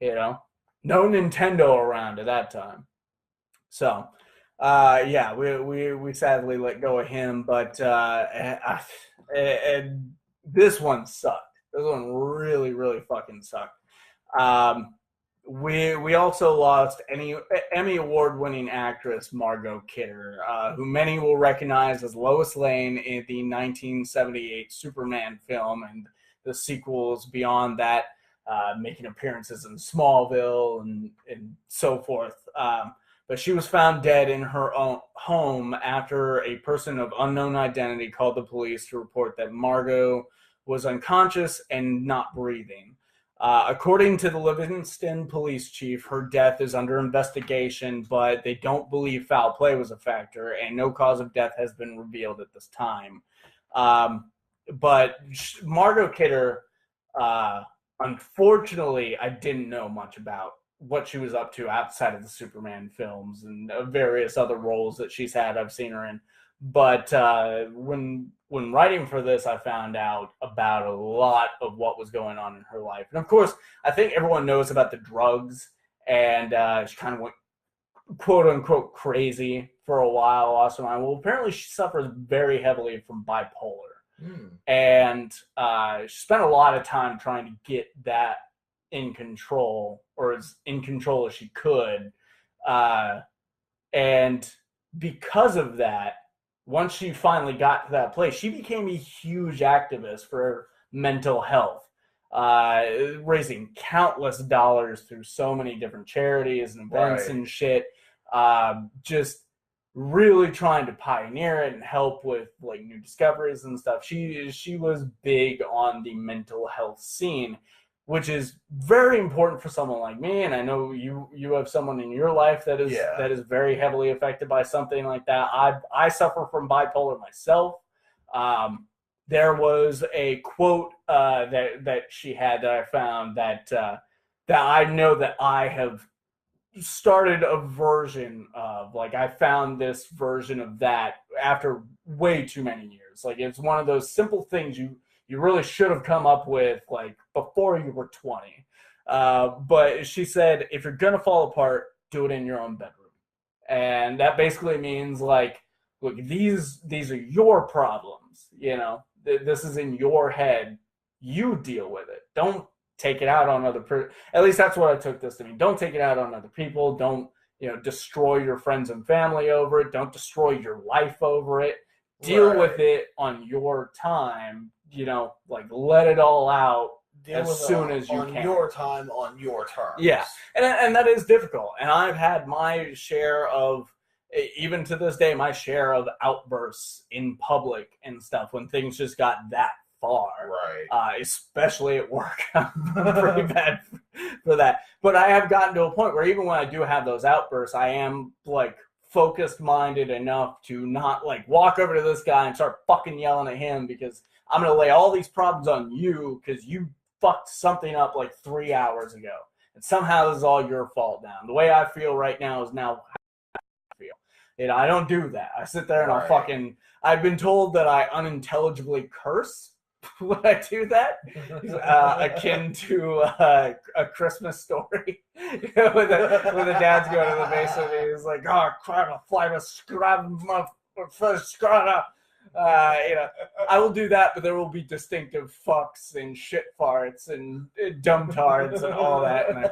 no Nintendo around at that time. So, we sadly let go of him, but and this one sucked. This one really, really fucking sucked. We also lost Emmy award-winning actress Margot Kidder, who many will recognize as Lois Lane in the 1978 Superman film and the sequels beyond that, making appearances in Smallville and so forth. But she was found dead in her own home after a person of unknown identity called the police to report that Margot was unconscious and not breathing. According to the Livingston police chief, her death is under investigation, but they don't believe foul play was a factor, and no cause of death has been revealed at this time. But Margot Kidder, unfortunately, I didn't know much about what she was up to outside of the Superman films and various other roles that she's had. I've seen her in. But when writing for this, I found out about a lot of what was going on in her life. And of course, I think everyone knows about the drugs, and she kind of went quote unquote crazy for a while, lost her mind. Well, apparently she suffers very heavily from bipolar. And she spent a lot of time trying to get that in control, or as in control as she could. And because of that, once she finally got to that place, she became a huge activist for mental health, raising countless dollars through so many different charities and events and shit. Just really trying to pioneer it and help with like new discoveries and stuff. She was big on the mental health scene, which is very important for someone like me. And I know you have someone in your life that is very heavily affected by something like that. I suffer from bipolar myself. There was a quote that she had that I found that I know that I have started a version of. Like, I found this version of that after way too many years. Like, it's one of those simple things you really should have come up with, like, before you were 20. But she said, if you're going to fall apart, do it in your own bedroom. And that basically means, like, look, these are your problems, you know? This is in your head. You deal with it. Don't take it out on other people. At least that's what I took this to mean. Don't take it out on other people. Don't, destroy your friends and family over it. Don't destroy your life over it. Deal with it on your time. Like, let it all out as soon as you can. On your time, on your terms. Yeah, and that is difficult. And I've had my share of, even to this day, my share of outbursts in public and stuff when things just got that far. Right. Especially at work. I'm pretty bad for that. But I have gotten to a point where even when I do have those outbursts, I am, like, focused-minded enough to not, like, walk over to this guy and start fucking yelling at him because I'm going to lay all these problems on you because you fucked something up like 3 hours ago. And somehow this is all your fault now. The way I feel right now is now how I feel. I don't do that. I sit there and I've been told that I unintelligibly curse when I do that. Akin to a Christmas Story. When the dad's going to the basement and he's like, oh, crap, a fly, a scrub, I will do that, but there will be distinctive fucks and shit farts and dumb tards and all that. And,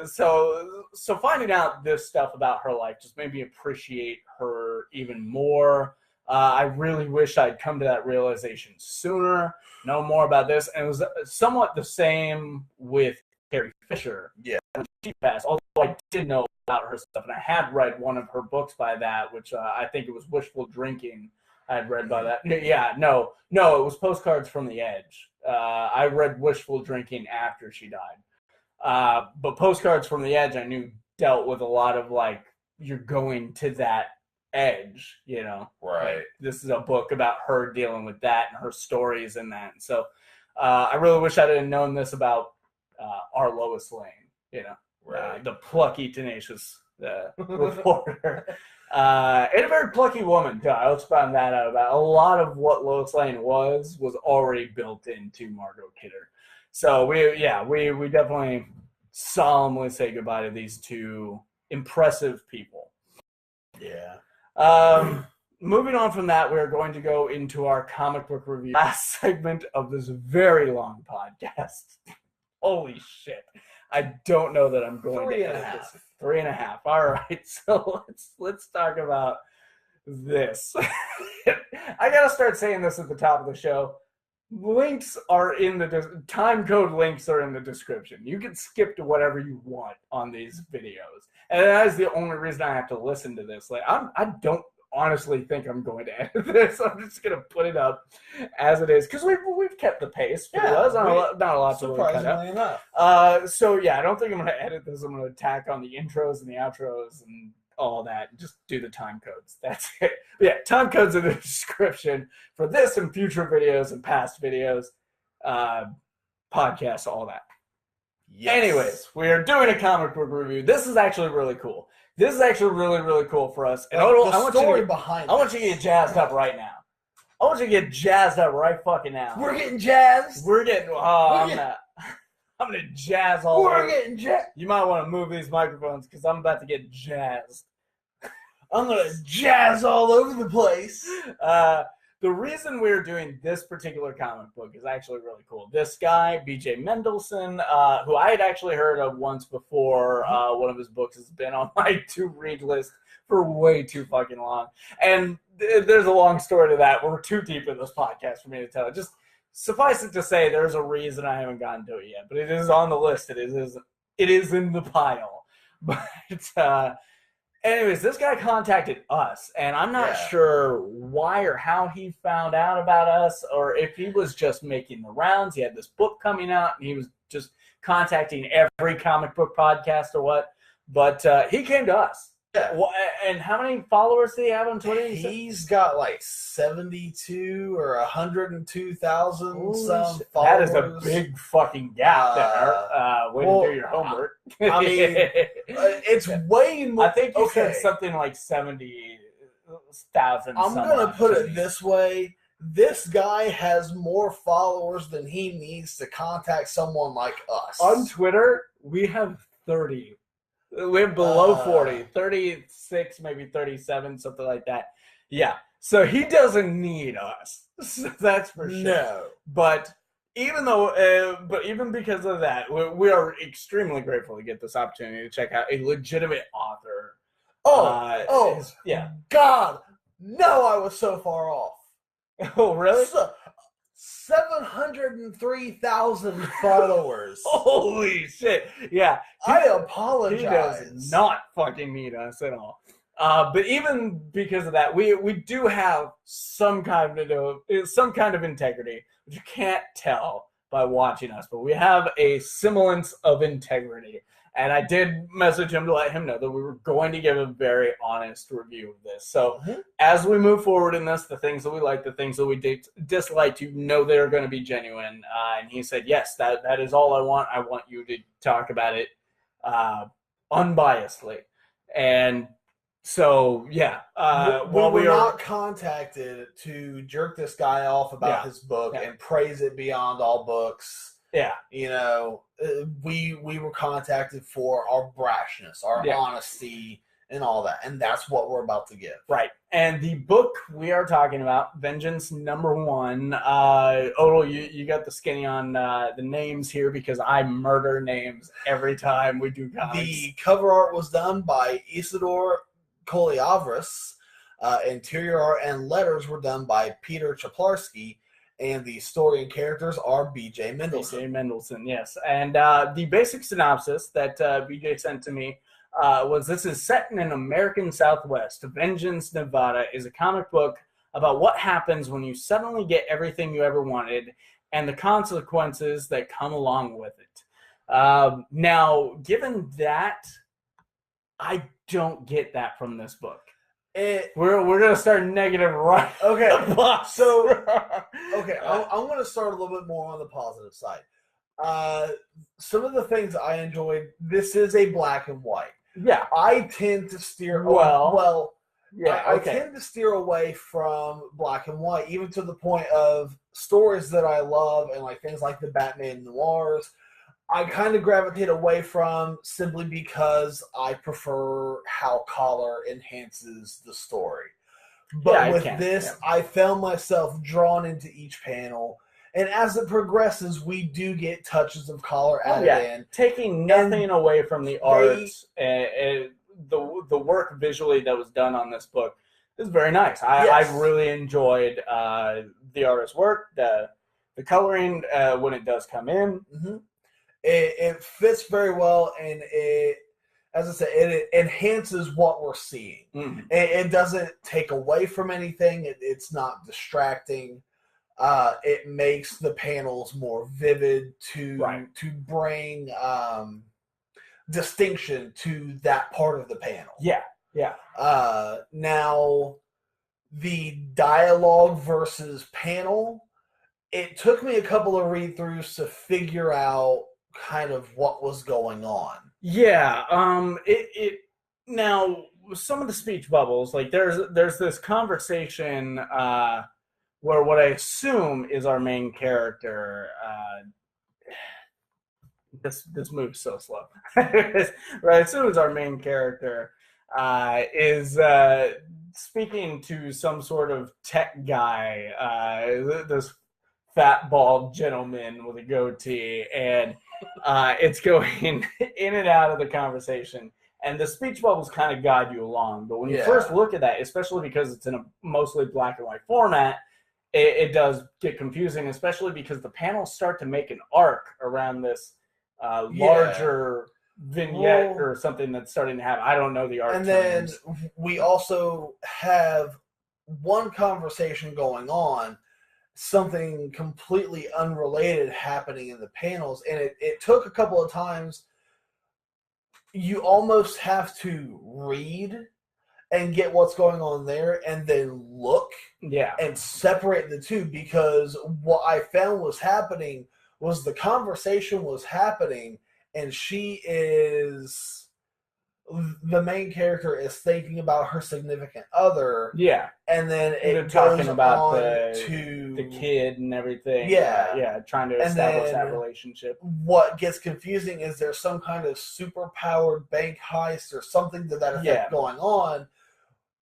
so finding out this stuff about her life just made me appreciate her even more. I really wish I'd come to that realization sooner, know more about this. And it was somewhat the same with Carrie Fisher. Yeah. She passed, although I did know about her stuff, and I had read one of her books by that, which I think it was Wishful Drinking. I had read by that. Yeah, no, it was Postcards from the Edge. I read Wishful Drinking after she died. But Postcards from the Edge, I knew dealt with a lot of, like, you're going to that edge, Right. Like, this is a book about her dealing with that and her stories in that. And so I really wish I had known this about our Lois Lane, Right. The plucky, tenacious reporter. And a very plucky woman, too. I also found that out about a lot of what Lois Lane was already built into Margot Kidder. So we definitely solemnly say goodbye to these two impressive people. Yeah. Moving on from that, we're going to go into our comic book review. Last segment of this very long podcast. Holy shit. I don't know that I'm going to edit this. 3.5. All right. So let's talk about this. I got to start saying this at the top of the show. Links are in the time code links are in the description. You can skip to whatever you want on these videos. And that is the only reason I have to listen to this. Like, I don't honestly think I'm going to edit this. I'm just going to put it up as it is because we've kept the pace. Not a lot to really cut out. Enough. So yeah, I don't think I'm going to edit this. I'm going to tack on the intros and the outros and all that, and just do the time codes. That's it. But yeah, time codes in the description for this and future videos and past videos, podcasts, all that. Yes. Anyways, we are doing a comic book review. This is actually really cool. This is actually really, really cool for us. And I want you to get jazzed up right now. I want you to get jazzed up right fucking now. We're getting jazzed. I'm going to jazz all over. We're getting jazzed. You might want to move these microphones because I'm about to get jazzed. I'm going to jazz all over the place. But the reason we're doing this particular comic book is actually really cool. This guy, B.J. Mendelsohn, who I had actually heard of once before, one of his books has been on my to-read list for way too fucking long. And there's a long story to that. We're too deep in this podcast for me to tell. Just suffice it to say, there's a reason I haven't gotten to it yet. But it is on the list. It is in the pile. But anyways, this guy contacted us, and I'm not sure why or how he found out about us, or if he was just making the rounds. He had this book coming out, and he was just contacting every comic book podcast or what. But he came to us. Yeah. Well, and how many followers do he have on Twitter? He's got like 72 or 102,000 some followers. That is a big fucking gap there. Way to do your homework. I mean, it's way more. I think you said something like 70,000. I'm going to put it this way. This guy has more followers than he needs to contact someone like us. On Twitter, we have 30. We're below 40, 36, maybe 37, something like that. Yeah. So he doesn't need us. That's for sure. No. But even because of that, we are extremely grateful to get this opportunity to check out a legitimate author. Yeah. God, no, I was so far off. Oh, really? 703,000 followers. Holy shit. Yeah. I apologize. He does not fucking need us at all. But even because of that, we do have some kind of integrity, which you can't tell by watching us, but we have a semblance of integrity. And I did message him to let him know that we were going to give a very honest review of this. So as we move forward in this, the things that we like, the things that we dislike, you know they're going to be genuine. And he said, yes, that is all I want. I want you to talk about it unbiasedly. And so, yeah. We were not contacted to jerk this guy off about his book and praise it beyond all books. Yeah. You know, we were contacted for our brashness, our honesty, and all that. And that's what we're about to give. Right. And the book we are talking about, Vengeance #1. Odle, you got the skinny on the names here because I murder names every time we do comics. The cover art was done by Isidore Koliavris. Interior art and letters were done by Peter Chaplarski. And the story and characters are B.J. Mendelsohn. B.J. Mendelsohn, yes. And the basic synopsis that B.J. sent to me was, this is set in an American Southwest. Vengeance, Nevada is a comic book about what happens when you suddenly get everything you ever wanted and the consequences that come along with it. Now, given that, I don't get that from this book. We're gonna start negative right. Okay, so I'm gonna start a little bit more on the positive side. Some of the things I enjoyed. This is a black and white. Yeah, I tend to steer. I tend to steer away from black and white, even to the point of stories that I love and like things like the Batman noirs. I kind of gravitate away from simply because I prefer how color enhances the story. But with this, I found myself drawn into each panel. And as it progresses, we do get touches of color added in. Taking nothing away from the art, the work visually that was done on this book is very nice. I really enjoyed the artist's work, the coloring when it does come in. Mm-hmm. It fits very well, and as I said, it enhances what we're seeing. Mm-hmm. It doesn't take away from anything. It's not distracting. It makes the panels more vivid to bring distinction to that part of the panel. Yeah. Now, the dialogue versus panel, it took me a couple of read-throughs to figure out kind of what was going on. Yeah. Now some of the speech bubbles, like there's this conversation where what I assume is our main character. This moves so slow. Right, I assume it's our main character is speaking to some sort of tech guy, this fat, bald gentleman with a goatee, and it's going in and out of the conversation. And the speech bubbles kind of guide you along. But when you first look at that, especially because it's in a mostly black and white format, it does get confusing, especially because the panels start to make an arc around this larger vignette or something that's starting to happen. I don't know the art And terms. then we also have one conversation going on, something completely unrelated happening in the panels, and it took a couple of times. You almost have to read and get what's going on there and then look and separate the two, because what I found was happening was the conversation was happening and the main character is thinking about her significant other. Yeah. And then they're talking about the kid and everything. Yeah. Trying to establish that relationship. What gets confusing is there's some kind of super-powered bank heist or something to that effect going on,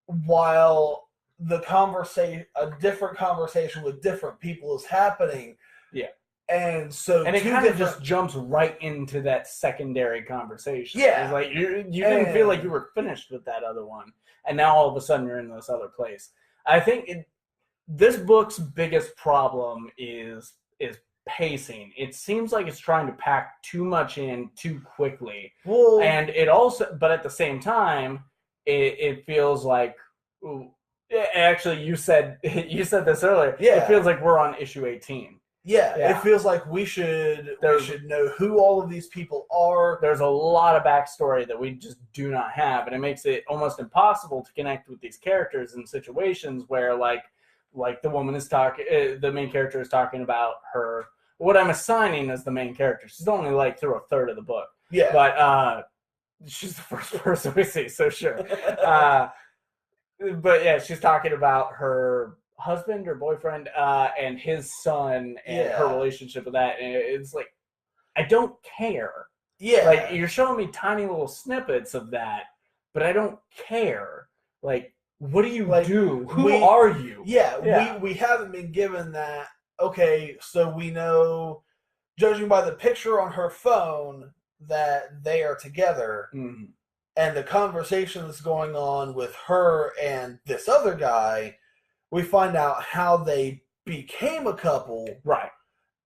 while a different conversation with different people is happening. Yeah. And so it kind of just jumps right into that secondary conversation. Yeah. It's like you didn't feel like you were finished with that other one, and now all of a sudden you're in this other place. I think this book's biggest problem is pacing. It seems like it's trying to pack too much in too quickly. And it also, but at the same time, it feels like, actually you said this earlier. Yeah. It feels like we're on issue 18. Yeah, it feels like we should know who all of these people are. There's a lot of backstory that we just do not have, and it makes it almost impossible to connect with these characters in situations where, like the woman is talking, the main character is talking about her. What I'm assigning as the main character. She's only like through a third of the book. Yeah, but she's the first person we see, so sure. But yeah, she's talking about her husband or boyfriend and his son and her relationship with that, and it's like, I don't care. Like, you're showing me tiny little snippets of that, but I don't care. Like, what do you do? Who are you? We haven't been given that. Okay, so we know, judging by the picture on her phone, that they are together, and the conversation that's going on with her and this other guy. We find out how they became a couple. Right.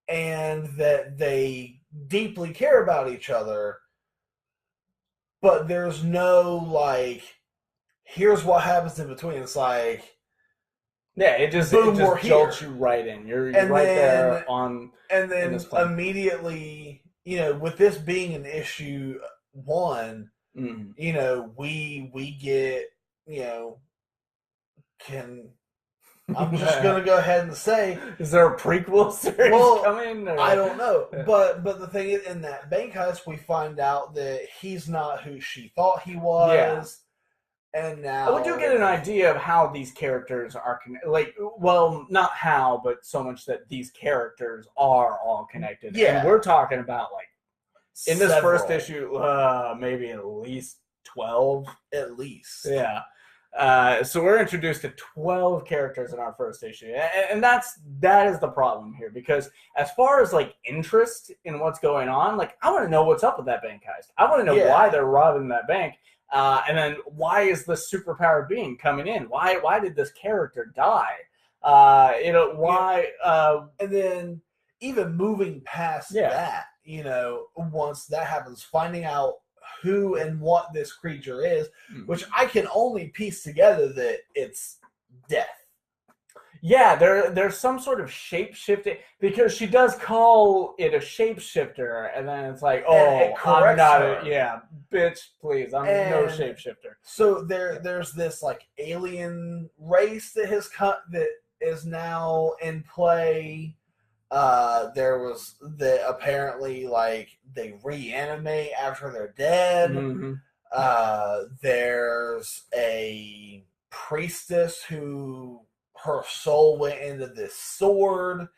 And that they deeply care about each other. But there's no, like, here's what happens in between. It's like... Yeah, it just jolts you right in. You're right there on... And then immediately, with this being an issue 1, we get, I'm just going to go ahead and say... Is there a prequel series coming? Or? I don't know. But the thing is, in that bank heist, we find out that he's not who she thought he was. Yeah. And now... We do get an idea of how these characters are connected. Like, well, not how, but so much that these characters are all connected. Yeah. And we're talking about, like, in this first issue, maybe at least 12. At least. Yeah. So we're introduced to 12 characters in our first issue, and that is the problem here, because as far as like interest in what's going on, like I want to know what's up with that bank heist. I want to know why they're robbing that bank, and then why is this superpowered being coming in? Why did this character die? Why? And then even moving past that, once that happens, finding out who and what this creature is, which I can only piece together that it's death. Yeah, there's some sort of shape-shifting, because she does call it a shapeshifter, and then it's like, I'm not bitch, please, I'm no shapeshifter. So there's this like alien race that is now in play. There was apparently like they reanimate after they're dead. There's a priestess who her soul went into this sword.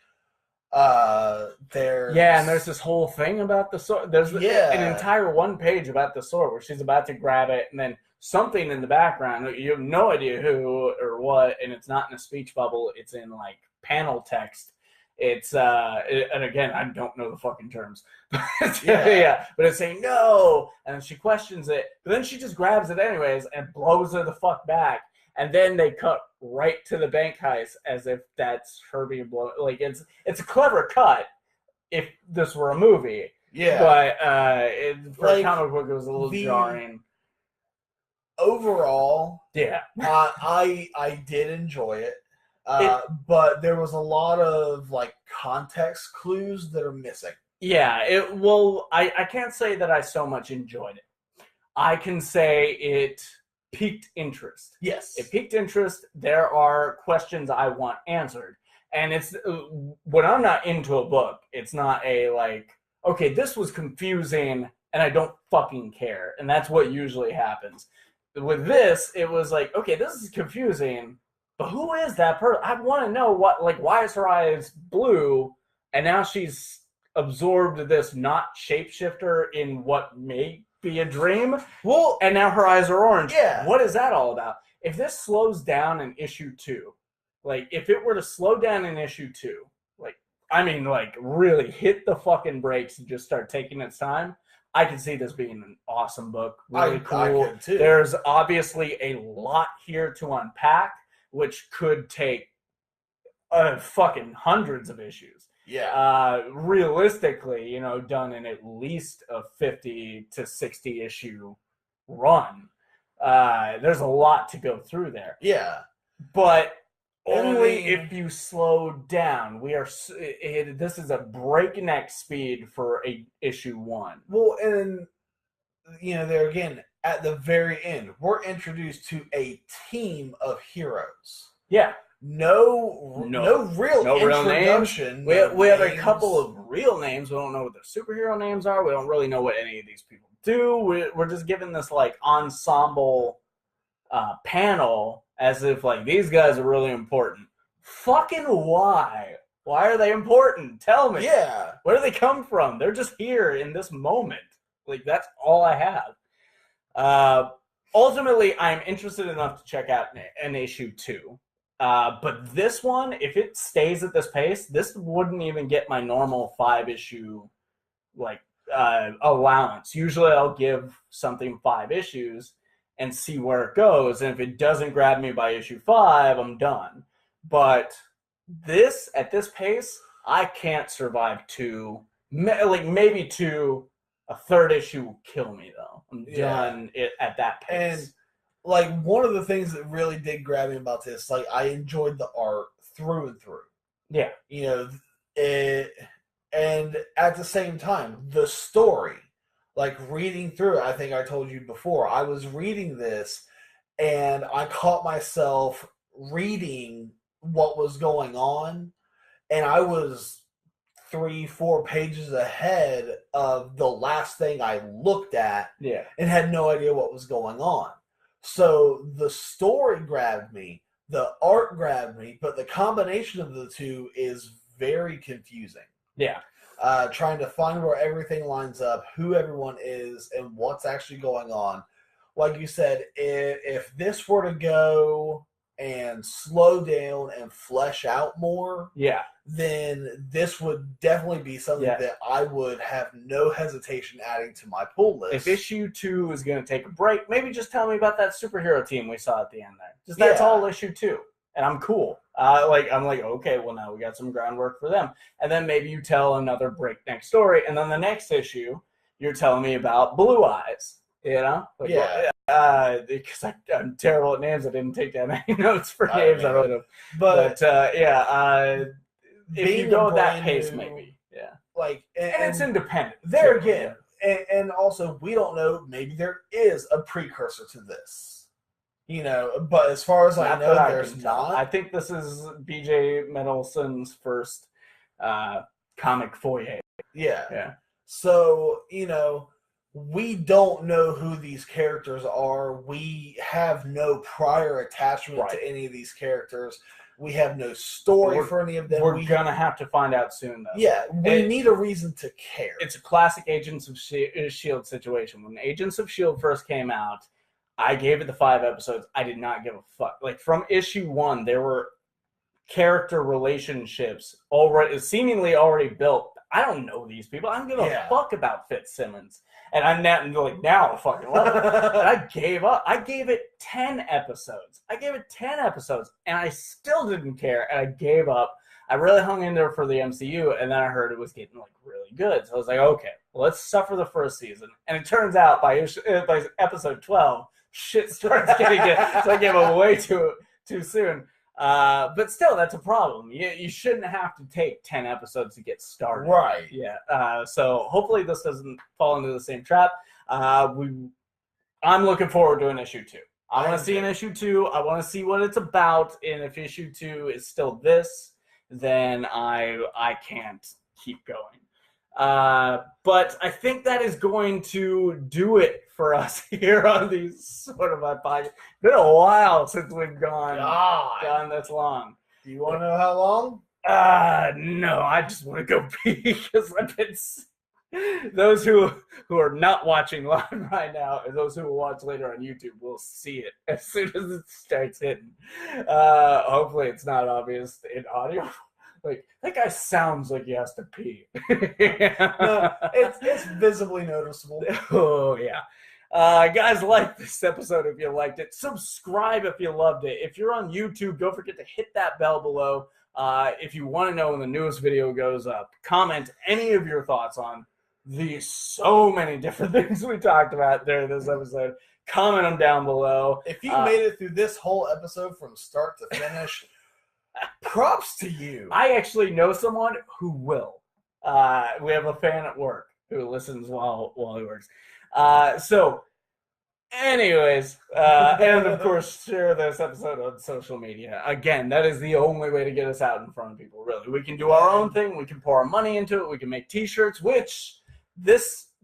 And there's this whole thing about the sword. There's an entire one page about the sword where she's about to grab it and then something in the background. You have no idea who or what, and it's not in a speech bubble. It's in like panel text. It's and again, I don't know the fucking terms. Yeah, but it's saying no, and she questions it, but then she just grabs it anyways and blows her the fuck back. And then they cut right to the bank heist as if that's her being blown. Like it's a clever cut if this were a movie. Yeah, but for a comic book, it was a little jarring. Overall, yeah, I did enjoy it, but there was a lot of like context clues that are missing. Yeah, I can't say that I so much enjoyed it. I can say it piqued interest. Yes. It piqued interest. There are questions I want answered. And it's when I'm not into a book, it's not a like, okay, this was confusing and I don't fucking care. And that's what usually happens. With this, it was like, okay, this is confusing, but who is that person? I want to know why is her eyes blue? And now she's absorbed this not shapeshifter in what may be a dream. Well, and now her eyes are orange. Yeah. What is that all about? If this slows down in issue 2, like if it were to slow down in issue 2, like really hit the fucking brakes and just start taking its time, I can see this being an awesome book. Really cool. I could too. There's obviously a lot here to unpack, which could take fucking hundreds of issues. Yeah. Realistically, done in at least a 50 to 60 issue run. There's a lot to go through there. Yeah. But only if you slow down. This is a breakneck speed for issue 1. Well, and there again, at the very end, we're introduced to a team of heroes. Yeah. No real introduction. Names. We have a couple of real names. We don't know what their superhero names are. We don't really know what any of these people do. We're just given this like ensemble panel as if like these guys are really important. Fucking why? Why are they important? Tell me. Yeah. Where do they come from? They're just here in this moment. Like that's all I have. Ultimately, I'm interested enough to check out an issue 2. But this one, if it stays at this pace, this wouldn't even get my normal 5-issue allowance. Usually I'll give something 5 issues and see where it goes. And if it doesn't grab me by issue 5, I'm done. But this, at this pace, I can't survive 2. Maybe 2. A 3rd issue will kill me, though. I'm done at that pace. And one of the things that really did grab me about this, I enjoyed the art through and through. Yeah. And at the same time, the story, reading through it, I think I told you before, I was reading this and I caught myself reading what was going on, and I was 3-4 pages ahead of the last thing I looked at and had no idea what was going on. So the story grabbed me, the art grabbed me, but the combination of the two is very confusing. Yeah. Trying to find where everything lines up, who everyone is, and what's actually going on. Like you said, if this were to go and slow down and flesh out more, then this would definitely be something that I would have no hesitation adding to my pull list. If issue 2 is going to take a break, maybe just tell me about that superhero team we saw at the end there. That's all issue 2, and I'm cool. I'm like, okay, well now we got some groundwork for them, and then maybe you tell another breakneck story, and then the next issue you're telling me about Blue Eyes. Because I'm terrible at names. I didn't take down any notes for names. I wrote them. But if you go at that pace, maybe. And it's independent. There again, and also we don't know. Maybe there is a precursor to this. But as far as I know, there's not. I think this is B.J. Mendelsohn's first comic foyer. Yeah. So, we don't know who these characters are. We have no prior attachment to any of these characters. We have no story for any of them. We're going to have to find out soon, though. Yeah, we need a reason to care. It's a classic Agents of S.H.I.E.L.D. situation. When Agents of S.H.I.E.L.D. first came out, I gave it the 5 episodes. I did not give a fuck. Like, from issue 1, there were character relationships seemingly already built. I don't know these people. I don't give a fuck about Fitzsimmons. And I'm now I fucking love it. And I gave up. I gave it 10 episodes. And I still didn't care. And I gave up. I really hung in there for the MCU, and then I heard it was getting like really good. So I was like, okay, well, let's suffer the first season. And it turns out by episode 12, shit starts getting good. So I gave it way too soon. But still, that's a problem. You shouldn't have to take 10 episodes to get started. Right. Yeah. So hopefully this doesn't fall into the same trap. I'm looking forward to an issue 2. I want to see an issue 2. I want to see what it's about. And if issue 2 is still this, then I can't keep going. But I think that is going to do it for us here on these Sort of My Podcast. It's been a while since we've gone this long. Do you want to know how long? No, I just want to go pee because I've been. Those who are not watching live right now, and those who will watch later on YouTube, will see it as soon as it starts hitting. Hopefully, it's not obvious in audio. Like, that guy sounds like he has to pee. No, it's visibly noticeable. Oh, yeah. Guys, like this episode if you liked it. Subscribe if you loved it. If you're on YouTube, don't forget to hit that bell below. If you want to know when the newest video goes up, comment any of your thoughts on the so many different things we talked about during this episode. Comment them down below. If you made it through this whole episode from start to finish, props to you. I actually know someone who will. We have a fan at work who listens while he works. So, anyways, and of course, share this episode on social media. Again, that is the only way to get us out in front of people, really. We can do our own thing. We can pour our money into it. We can make t-shirts, which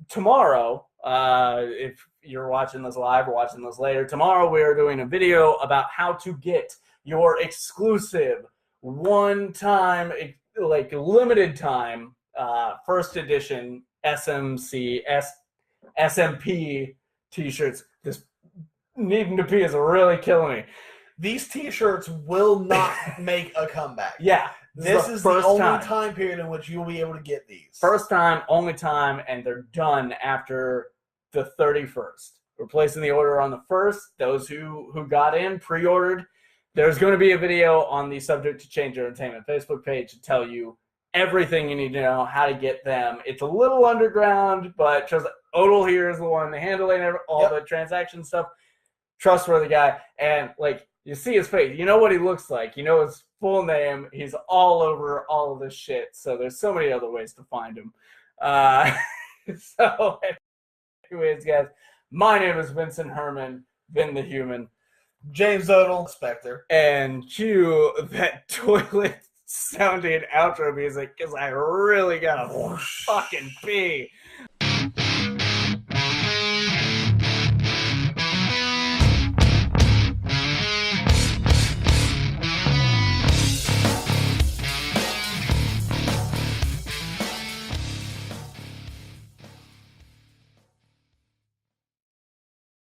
tomorrow, if you're watching this live or watching this later, tomorrow we are doing a video about how to get your exclusive one-time, like limited time, first edition SMP t-shirts. This needing to pee is really killing me. These t-shirts will not make a comeback. Yeah. This is the only time period in which you'll be able to get these. First time, only time, and they're done after the 31st. We're placing the order on the 1st. Those who got in, pre-ordered. There's going to be a video on the Subject to Change Entertainment Facebook page to tell you everything you need to know, how to get them. It's a little underground, but trust Odle here is the one handling all the transaction stuff. Trustworthy guy. And, like, you see his face. You know what he looks like. You know his full name. He's all over all of this shit. So there's so many other ways to find him. So, anyways, guys, my name is Vincent Herman, Vin the Human. James Odle, Spectre. And cue that toilet sounding outro music because I really gotta fucking pee.